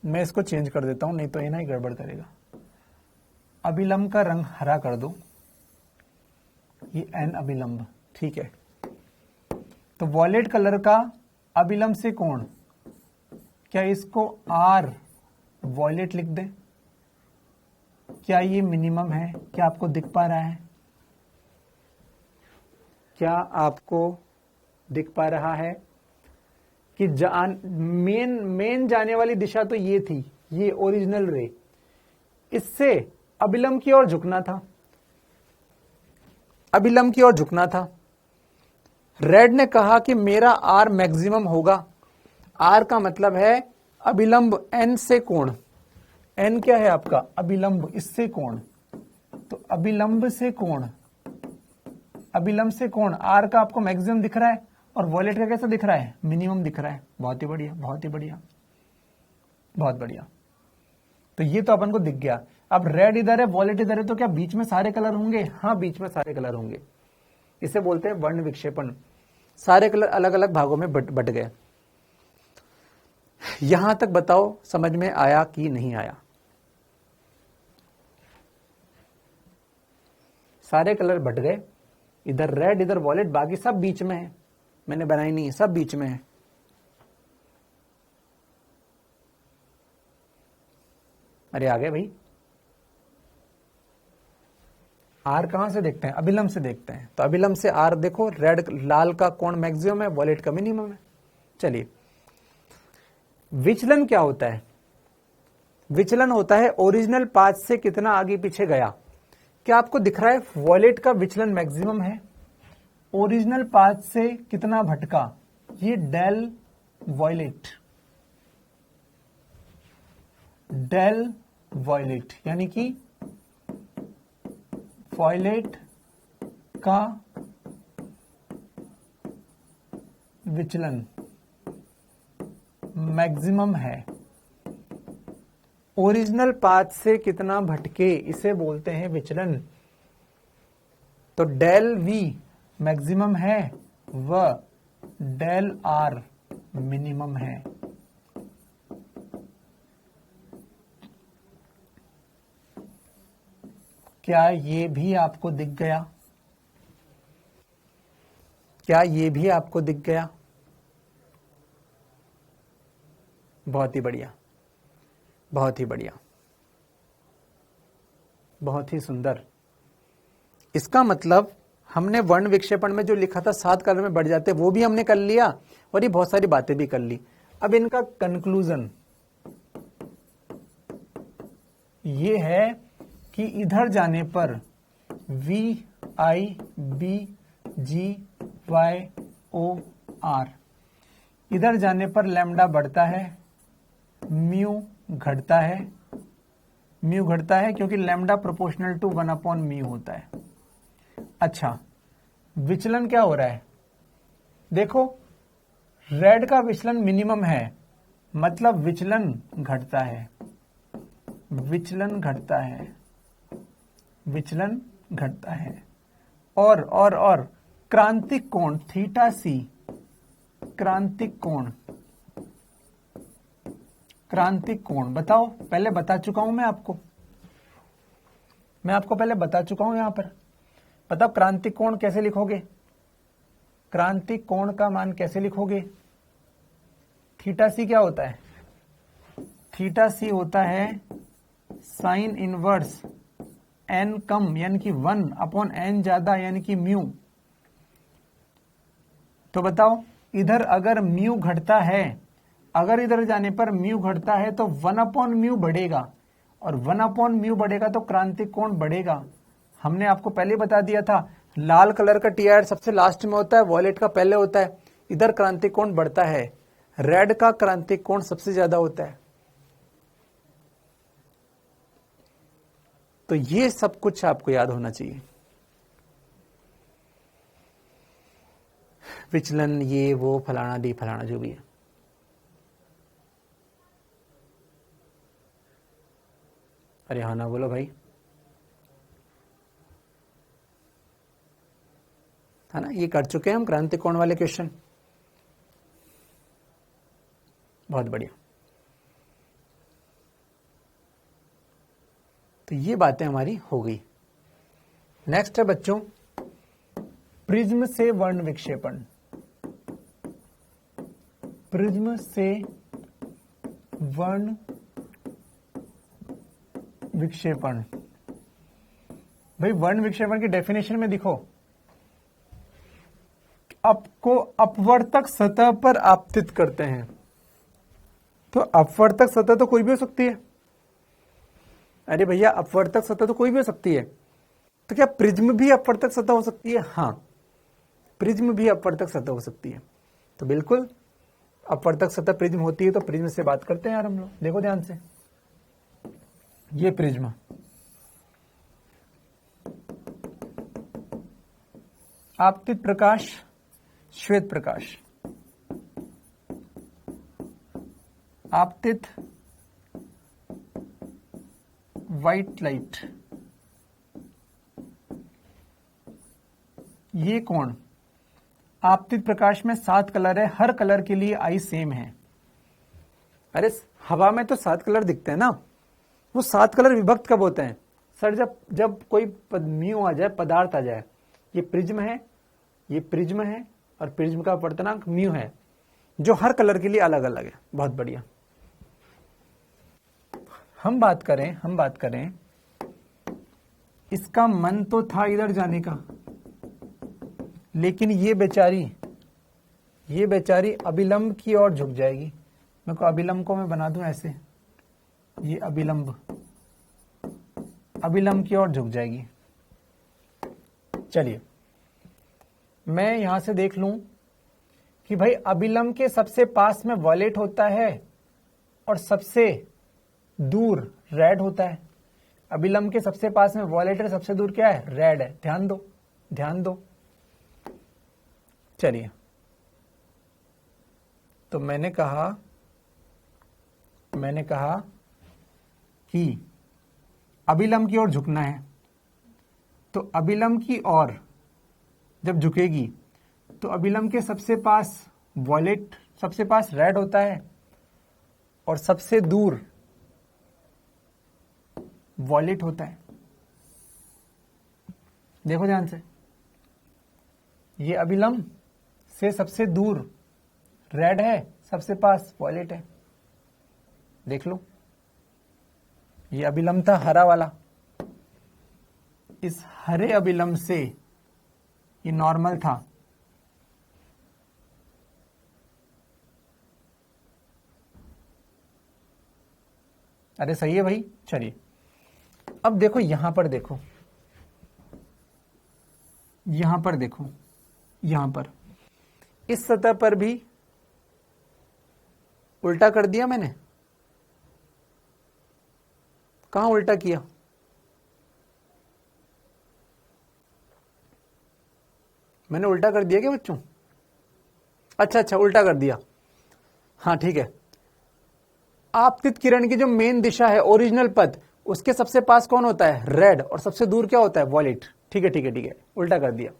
मैं इसको चेंज कर देता हूं, नहीं तो ये ना ही गड़बड़ करेगा। अभिलंब का रंग हरा कर दो, ये एन अभिलंब, ठीक है। तो वॉयलेट कलर का अभिलंब से कोण, क्या इसको आर वॉयलेट लिख दें? क्या ये मिनिमम है? क्या आपको दिख पा रहा है? क्या आपको दिख पा रहा है कि मेन जाने वाली दिशा तो ये थी, ये ओरिजिनल रे, इससे अभिलंब की ओर झुकना था, अभिलंब की ओर झुकना था। रेड ने कहा कि मेरा आर मैक्सिमम होगा। आर का मतलब है अभिलंब एन से कोण। एन क्या है आपका? अभिलंब, इससे कोण। तो अभिलंब से कोण अभिलंब से कोण आर का आपको मैक्सिमम दिख रहा है और वॉलेट का कैसा दिख रहा है, मिनिमम दिख रहा है। बहुत ही बढ़िया, बहुत ही बढ़िया, बहुत बढ़िया। तो ये तो अपन को दिख गया। अब रेड इधर है, वॉलेट इधर है, तो क्या बीच में सारे कलर होंगे? हाँ, बीच में सारे कलर होंगे। इसे बोलते हैं वर्ण विक्षेपण। सारे कलर अलग अलग भागों में बट गए। यहां तक बताओ समझ में आया कि नहीं आया? सारे कलर बट गए, इधर रेड इधर वॉलेट, बाकी सब बीच में है। मैंने बनाई नहीं है, सब बीच में है। अरे आ गए भाई। आर कहां से देखते हैं? अभिलंब से देखते हैं। तो अभिलंब से आर देखो, रेड लाल का कोण मैक्सिमम है, वॉलेट का मिनिमम है। चलिए, विचलन क्या होता है? विचलन होता है ओरिजिनल पाथ से कितना आगे पीछे गया। क्या आपको दिख रहा है वॉलेट का विचलन मैक्सिमम है? ओरिजिनल पाथ से कितना भटका, ये डेल वॉलेट, डेल वॉलेट यानी कि वॉलेट का विचलन मैक्सिमम है। ओरिजिनल पाथ से कितना भटके, इसे बोलते हैं विचलन। तो डेल वी मैक्सिमम है व डेल आर मिनिमम है। क्या ये भी आपको दिख गया? क्या ये भी आपको दिख गया? बहुत ही बढ़िया, बहुत ही बढ़िया, बहुत ही सुंदर। इसका मतलब हमने वर्ण विक्षेपण में जो लिखा था 7 कलर में बढ़ जाते, वो भी हमने कर लिया और ये बहुत सारी बातें भी कर ली। अब इनका कंक्लूजन ये है कि इधर जाने पर V I B G Y O R, इधर जाने पर लैम्डा बढ़ता है, म्यू घटता है। म्यू घटता है क्योंकि लैम्डा प्रोपोर्शनल टू 1/म्यू होता है। अच्छा, विचलन क्या हो रहा है? देखो, रेड का विचलन मिनिमम है, मतलब विचलन घटता है, विचलन घटता है, विचलन घटता है। और क्रांतिक कोण थीटा सी, क्रांतिक कोण, क्रांतिक कोण बताओ। पहले बता चुका हूं मैं आपको पहले बता चुका हूं। यहां पर बताओ क्रांतिक कोण कैसे लिखोगे? क्रांतिक कोण का मान कैसे लिखोगे? थीटा सी क्या होता है? थीटा सी होता है साइन इनवर्स n कम यानी कि 1/n ज्यादा यानी कि म्यू। तो बताओ, इधर अगर म्यू घटता है, अगर इधर जाने पर म्यू घटता है तो 1/म्यू बढ़ेगा, और 1/म्यू बढ़ेगा तो क्रांतिक कोण बढ़ेगा। हमने आपको पहले बता दिया था, लाल कलर का टीआर सबसे लास्ट में होता है, वॉलेट का पहले होता है। इधर क्रांतिक कोण बढ़ता है, रेड का क्रांतिक कोण सबसे ज्यादा होता है। तो ये सब कुछ आपको याद होना चाहिए। विचलन, ये वो फलाना डी फलाना जो भी है। अरे हाँ ना बोलो भाई, है ना? ये कर चुके हैं हम क्रांतिक कोण वाले क्वेश्चन। बहुत बढ़िया। तो ये बातें हमारी हो गई। नेक्स्ट है बच्चों, प्रिज्म से वर्ण विक्षेपण। प्रिज्म से वर्ण विक्षेपण। भाई, वर्ण विक्षेपण की डेफिनेशन में दिखो, आपको अपवर्तक सतह पर आपतित करते हैं। तो अपवर्तक सतह तो कोई भी हो सकती है। अरे भैया, अपवर्तक सतह तो कोई भी हो सकती है। तो क्या प्रिज्म भी अपवर्तक सतह हो सकती है? हाँ, प्रिज्म भी अपवर्तक सतह हो सकती है। तो बिल्कुल अपवर्तक सतह प्रिज्म होती है। तो प्रिज्म से बात करते हैं यार हम लोग। देखो ध्यान से, ये प्रिज्म, आपतित प्रकाश, श्वेत प्रकाश। आपतित व्हाइट लाइट, ये कौन? आपतित प्रकाश में 7 कलर है, हर कलर के लिए आई सेम है। अरे हवा में तो 7 कलर दिखते हैं ना, वो 7 कलर विभक्त कब होते हैं सर? जब कोई म्यू आ जाए, पदार्थ आ जाए। ये प्रिज्म है, ये प्रिज्म है, और प्रिज्म का अपवर्तनांक म्यू है, जो हर कलर के लिए अलग अलग है। बहुत बढ़िया। हम बात करें इसका मन तो था इधर जाने का, लेकिन ये बेचारी अभिलंब की ओर झुक जाएगी। मेरे को अभिलंब को मैं बना दूं ऐसे, ये अभिलंब की ओर झुक जाएगी। चलिए मैं यहां से देख लूं कि भाई अभिलंब के सबसे पास में वॉलेट होता है और सबसे दूर रेड होता है। अभिलंब के सबसे पास में वॉलेट है, सबसे दूर क्या है? रेड है। ध्यान दो। चलिए, तो मैंने कहा कि अभिलंब की ओर झुकना है, तो अभिलंब की ओर जब झुकेगी तो अभिलंब के सबसे पास वॉलेट, सबसे पास रेड होता है और सबसे दूर वॉलेट होता है। देखो ध्यान से, ये अभिलंब से सबसे दूर रेड है, सबसे पास वॉलेट है। देख लो, ये अभिलंब था हरा वाला, इस हरे अभिलंब से ये नॉर्मल था, अरे सही है भाई। चलिए अब देखो, यहां पर देखो, यहां पर इस सतह पर भी उल्टा कर दिया मैंने। कहां उल्टा किया? मैंने उल्टा कर दिया क्या बच्चों? अच्छा, उल्टा कर दिया। हाँ ठीक है। आपतित किरण की जो मेन दिशा है, ओरिजिनल पथ, उसके सबसे पास कौन होता है? रेड, और सबसे दूर क्या होता है? वॉलेट। ठीक है, उल्टा कर दिया,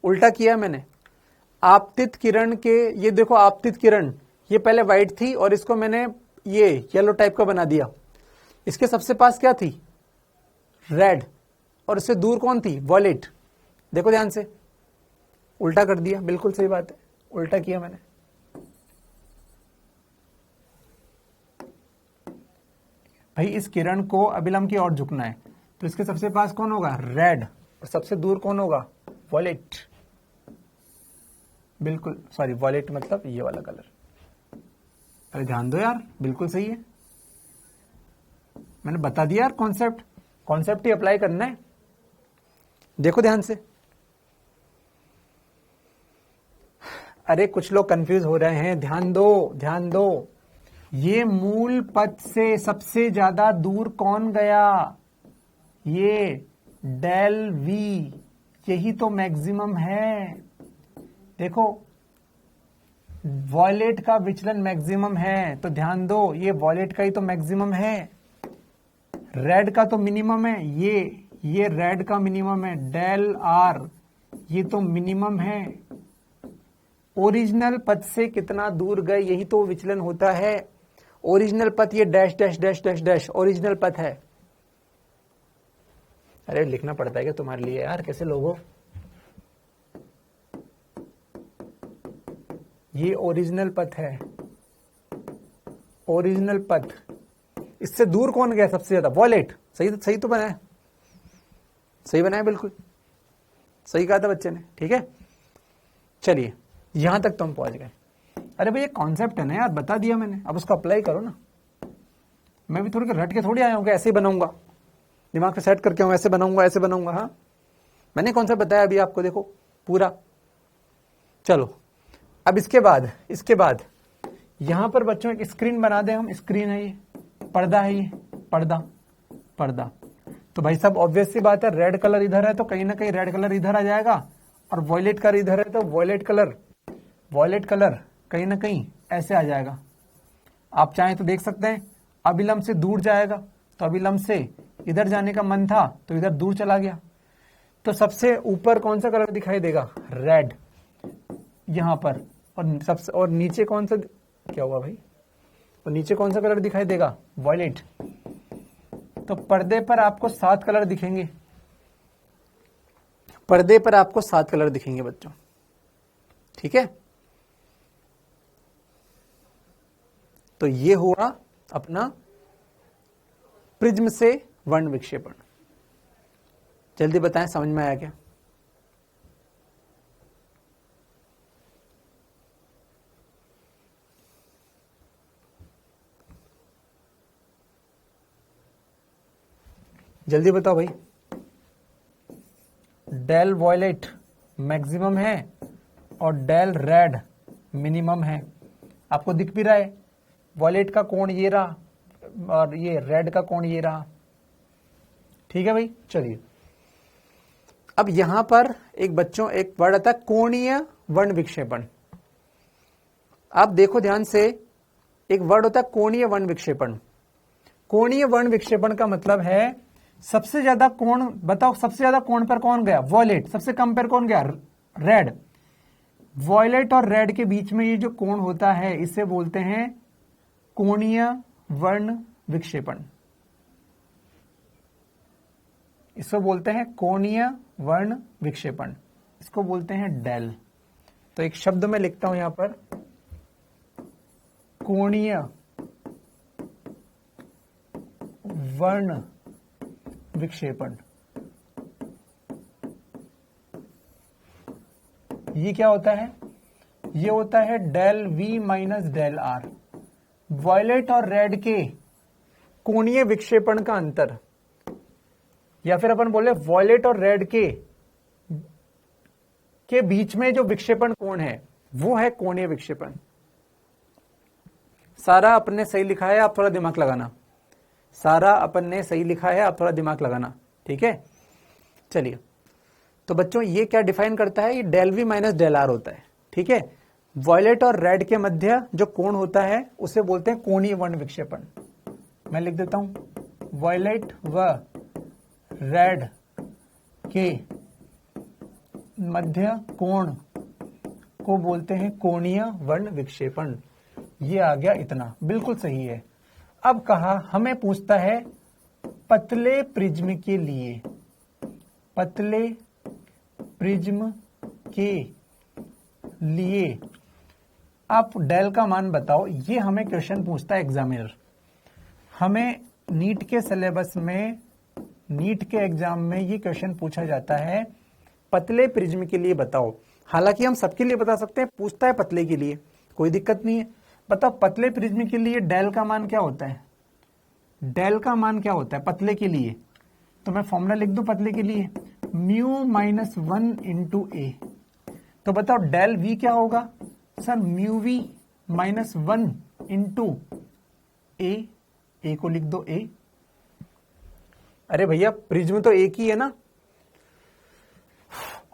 उल्टा किया मैंने। आपतित किरण के, ये देखो आपतित किरण, ये पहले व्हाइट थी और इसको मैंने ये येलो टाइप का बना दिया। इसके सबसे पास क्या थी? रेड, और इससे दूर कौन थी? वॉलेट। देखो ध्यान से, उल्टा कर दिया, बिल्कुल सही बात है, उल्टा किया मैंने। भाई इस किरण को अभिलंब की ओर झुकना है, तो इसके सबसे पास कौन होगा? रेड, और सबसे दूर कौन होगा? वॉलेट। बिल्कुल, सॉरी, वॉलेट मतलब ये वाला कलर। अरे ध्यान दो यार, बिल्कुल सही है, मैंने बता दिया यार। कॉन्सेप्ट ही अप्लाई करना है। देखो ध्यान से, अरे कुछ लोग कंफ्यूज हो रहे हैं, ध्यान दो। ये मूल पथ से सबसे ज्यादा दूर कौन गया? ये डेल वी, यही तो मैक्सिमम है। देखो, वॉलेट का विचलन मैक्सिमम है, तो ध्यान दो, ये वॉलेट का ही तो मैक्सिमम है। रेड का तो मिनिमम है, ये रेड का मिनिमम है, डेल आर, ये तो मिनिमम है। ओरिजिनल पथ से कितना दूर गए, यही तो विचलन होता है। ओरिजिनल पथ ये dash dash dash dash dash original पथ है। अरे लिखना पड़ता है क्या तुम्हारे लिए यार, कैसे लोग हो? ये ओरिजिनल पथ है, ओरिजिनल पथ। इससे दूर कौन गया सबसे ज्यादा? वॉलेट। सही तो बनाया, सही बनाया, बिल्कुल सही कहा था बच्चे ने। ठीक है, चलिए यहां तक तो हम पहुंच गए। अरे भाई ये कॉन्सेप्ट है ना यार, बता दिया मैंने, अब उसको अप्लाई करो ना। मैं भी थोड़ी रट के थोड़ी आया हूँ कि ऐसे ही बनाऊंगा, दिमाग पे सेट करके हूँ, ऐसे बनाऊंगा। हाँ, मैंने कॉन्सेप्ट बताया अभी आपको, देखो पूरा। चलो अब इसके बाद यहां पर बच्चों एक स्क्रीन बना दें हम। स्क्रीन है ये, पर्दा है, ये पर्दा। तो भाई साहब ऑब्वियस सी बात है, रेड कलर इधर है तो कहीं ना कहीं रेड कलर इधर आ जाएगा, और वॉयलेट कलर इधर है, तो वॉयलेट कलर कहीं ना कहीं ऐसे आ जाएगा। आप चाहें तो देख सकते हैं, अभिलंब से दूर जाएगा, तो अभिलंब से इधर जाने का मन था तो इधर दूर चला गया। तो सबसे ऊपर कौन सा कलर दिखाई देगा? रेड यहां पर। और नीचे कौन सा, क्या हुआ भाई, और नीचे कौन सा कलर दिखाई देगा? वॉयलेट। तो पर्दे पर आपको 7 कलर दिखेंगे, पर्दे पर आपको 7 कलर दिखेंगे बच्चों, ठीक है। तो ये हुआ अपना प्रिज्म से वर्ण विक्षेपण। जल्दी बताएं, समझ में आया क्या? जल्दी बताओ भाई। डेल वॉयलेट मैक्सिमम है और डेल रेड मिनिमम है। आपको दिख भी रहा है, वॉयलेट का कोण ये रहा और ये रेड का कोण ये रहा, ठीक है भाई। चलिए, अब यहां पर एक बच्चों एक वर्ड आता है कोणीय वर्ण विक्षेपण। आप देखो ध्यान से, एक वर्ड होता है कोणीय वर्ण विक्षेपण। कोणीय वर्ण विक्षेपण का मतलब है सबसे ज्यादा कोण, बताओ सबसे ज्यादा कोण पर कौन गया? वॉयलेट। सबसे कम पर कौन गया? रेड। वॉयलेट और रेड के बीच में ये जो कोण होता है इसे बोलते हैं कोणीय वर्ण विक्षेपण। इसको बोलते हैं कोणीय वर्ण विक्षेपण, इसको बोलते हैं डेल। तो एक शब्द में लिखता हूं यहां पर, कोणीय वर्ण विक्षेपण। ये क्या होता है? ये होता है del V minus del R। Violet और रेड के कोणीय विक्षेपण का अंतर, या फिर अपन बोले वॉयलेट और रेड के बीच में जो विक्षेपण कोण है वो है कोणीय विक्षेपण। सारा अपन ने सही लिखा है, आप थोड़ा दिमाग लगाना। सारा अपन ने सही लिखा है, आप थोड़ा दिमाग लगाना, ठीक है। चलिए, तो बच्चों ये क्या डिफाइन करता है? ये del V minus del R होता है, ठीक है। वॉयलेट और रेड के मध्य जो कोण होता है उसे बोलते हैं कोणीय वर्ण विक्षेपण। मैं लिख देता हूं, वॉयलेट व रेड के मध्य कोण को बोलते हैं कोणीय वर्ण विक्षेपण। ये आ गया इतना, बिल्कुल सही है। अब कहा हमें पूछता है पतले प्रिज्म के लिए, पतले प्रिज्म के लिए आप डेल का मान बताओ। ये हमें क्वेश्चन पूछता है एग्जामिनर। हमें नीट के सिलेबस में, नीट के एग्जाम में ये क्वेश्चन पूछा जाता है पतले प्रिज्म के लिए बताओ। हालांकि हम सबके लिए बता सकते हैं, पूछता है पतले के लिए, कोई दिक्कत नहीं है। बताओ पतले प्रिज्म के लिए डेल का मान क्या होता है? डेल का मान क्या होता है पतले के लिए? तो मैं फॉर्मूला लिख दूं पतले के लिए, म्यू माइनस 1 इंटू ए। तो बताओ डेल V क्या होगा? Sir mu V minus 1 into A को लिख दो ए। अरे भैया प्रिज्म तो एक ही है ना।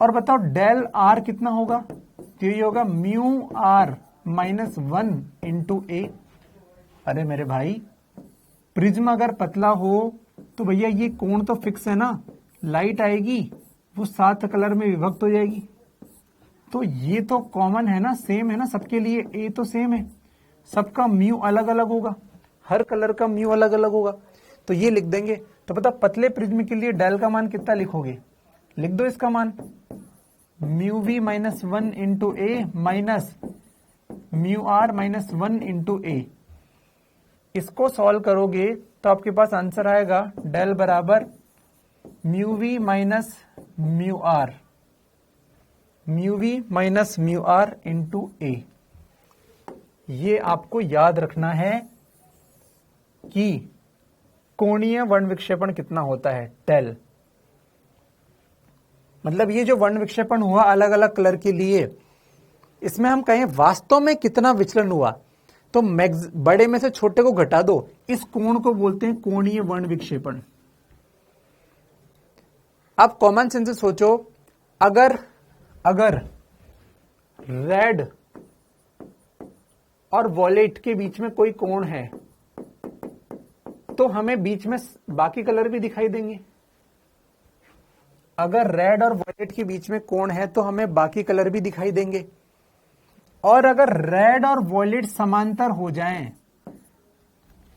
और बताओ डेल R कितना होगा? तो ये होगा म्यू R माइनस 1 इंटू ए। अरे मेरे भाई, प्रिज्म अगर पतला हो तो भैया ये कोण तो फिक्स है ना, लाइट आएगी वो 7 कलर में विभक्त हो जाएगी। तो ये तो कॉमन है ना, सेम है ना सबके लिए, ए तो सेम है, सबका म्यू अलग अलग होगा, हर कलर का म्यू अलग अलग होगा। तो ये लिख देंगे। तो पता पतले प्रिज्म के लिए डेल का मान कितना लिखोगे? लिख दो इसका मान, mu V minus 1 into A minus mu R minus 1 into A. इसको सॉल्व करोगे तो आपके पास आंसर आएगा डेल बराबर mu V minus mu R, mu V minus mu R into A. ये आपको याद रखना है कि कोणीय वर्ण विक्षेपण कितना होता है, डेल। मतलब ये जो वर्ण विक्षेपण हुआ अलग अलग कलर के लिए, इसमें हम कहें वास्तव में कितना विचलन हुआ, तो बड़े में से छोटे को घटा दो, इस कोण को बोलते हैं कोणीय वर्ण विक्षेपण। अब कॉमन सेंस से सोचो, अगर रेड और वॉयलेट के बीच में कोई कोण है तो हमें बीच में बाकी कलर भी दिखाई देंगे। अगर रेड और वॉयलेट के बीच में कोण है तो हमें बाकी कलर भी दिखाई देंगे। और अगर रेड और वॉयलेट समांतर हो जाएं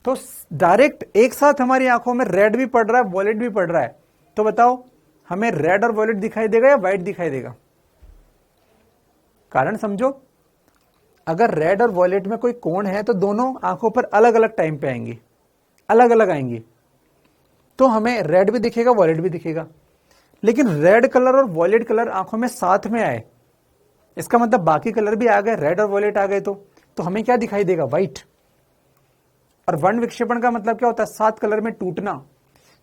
तो डायरेक्ट एक साथ हमारी आंखों में रेड भी पड़ रहा है, वॉयलेट भी पड़ रहा है, तो बताओ हमें रेड और वॉयलेट दिखाई देगा या व्हाइट दिखाई देगा? कारण समझो, अगर रेड और वॉयलेट में कोई कोण है तो दोनों आंखों पर अलग अलग टाइम पे आएंगे, अलग अलग आएंगे, तो हमें रेड भी दिखेगा, वॉयलेट भी दिखेगा। लेकिन रेड कलर और वॉयलेट कलर आंखों में साथ में आए, इसका मतलब बाकी कलर भी आ गए, रेड और वॉयलेट आ गए, तो हमें क्या दिखाई देगा? व्हाइट। और वर्ण विक्षेपण का मतलब क्या होता है? सात कलर में टूटना।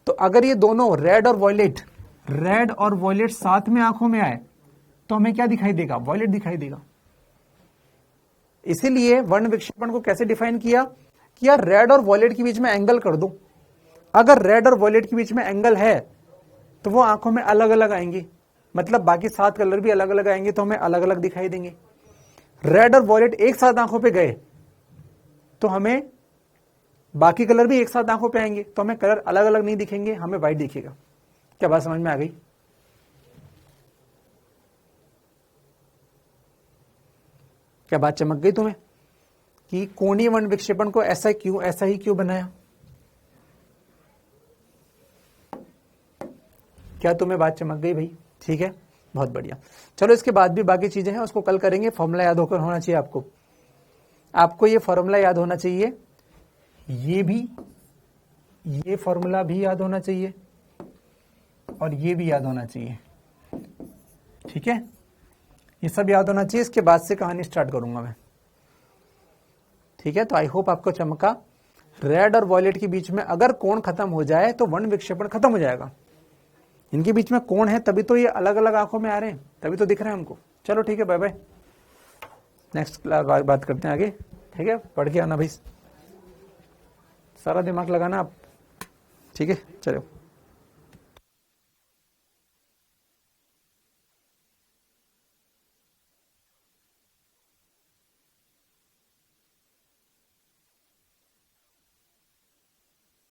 तो अगर ये दोनों रेड और वॉयलेट साथ में आंखों में आए तो हमें क्या दिखाई देगा? वॉयलेट दिखाई देगा। इसीलिए वर्ण विक्षेपण को कैसे डिफाइन किया कि यार रेड और वॉयलेट के बीच में एंगल कर दो। अगर रेड और वॉयलेट के बीच में एंगल है तो वो आंखों में अलग अलग आएंगे, मतलब बाकी सात कलर भी अलग अलग आएंगे, तो हमें अलग अलग दिखाई देंगे। रेड और वॉयलेट एक साथ आंखों पे गए तो हमें बाकी कलर भी एक साथ आंखों पे आएंगे, तो हमें कलर अलग अलग नहीं दिखेंगे, हमें व्हाइट दिखेगा। क्या बात समझ में आ गई? क्या बात चमक गई तुम्हें कि कोणीय वर्ण विक्षेपण को ऐसा ही क्यों बनाया? क्या तुम्हें बात चमक गई भाई? ठीक है, बहुत बढ़िया। चलो इसके बाद भी बाकी चीजें हैं, उसको कल करेंगे। फॉर्मूला याद होकर होना चाहिए आपको ये फॉर्मूला याद होना चाहिए, ये फॉर्मूला भी याद होना चाहिए और ये भी याद होना चाहिए। ठीक है, ये सब याद होना चाहिए। इसके बाद से कहानी स्टार्ट करूंगा मैं। ठीक है, तो आई होप आपको चमका। रेड और वॉयलेट के बीच में अगर कोण खत्म हो जाए तो वर्ण विक्षेपण खत्म हो जाएगा। इनके बीच में कोण है तभी तो ये अलग अलग आंखों में आ रहे हैं, तभी तो दिख रहे हैं हमको। चलो ठीक है, बाय बाय। नेक्स्ट क्लास बात करते हैं आगे। ठीक है, पढ़ के आना भाई, सारा दिमाग लगाना आप। ठीक है, चलो।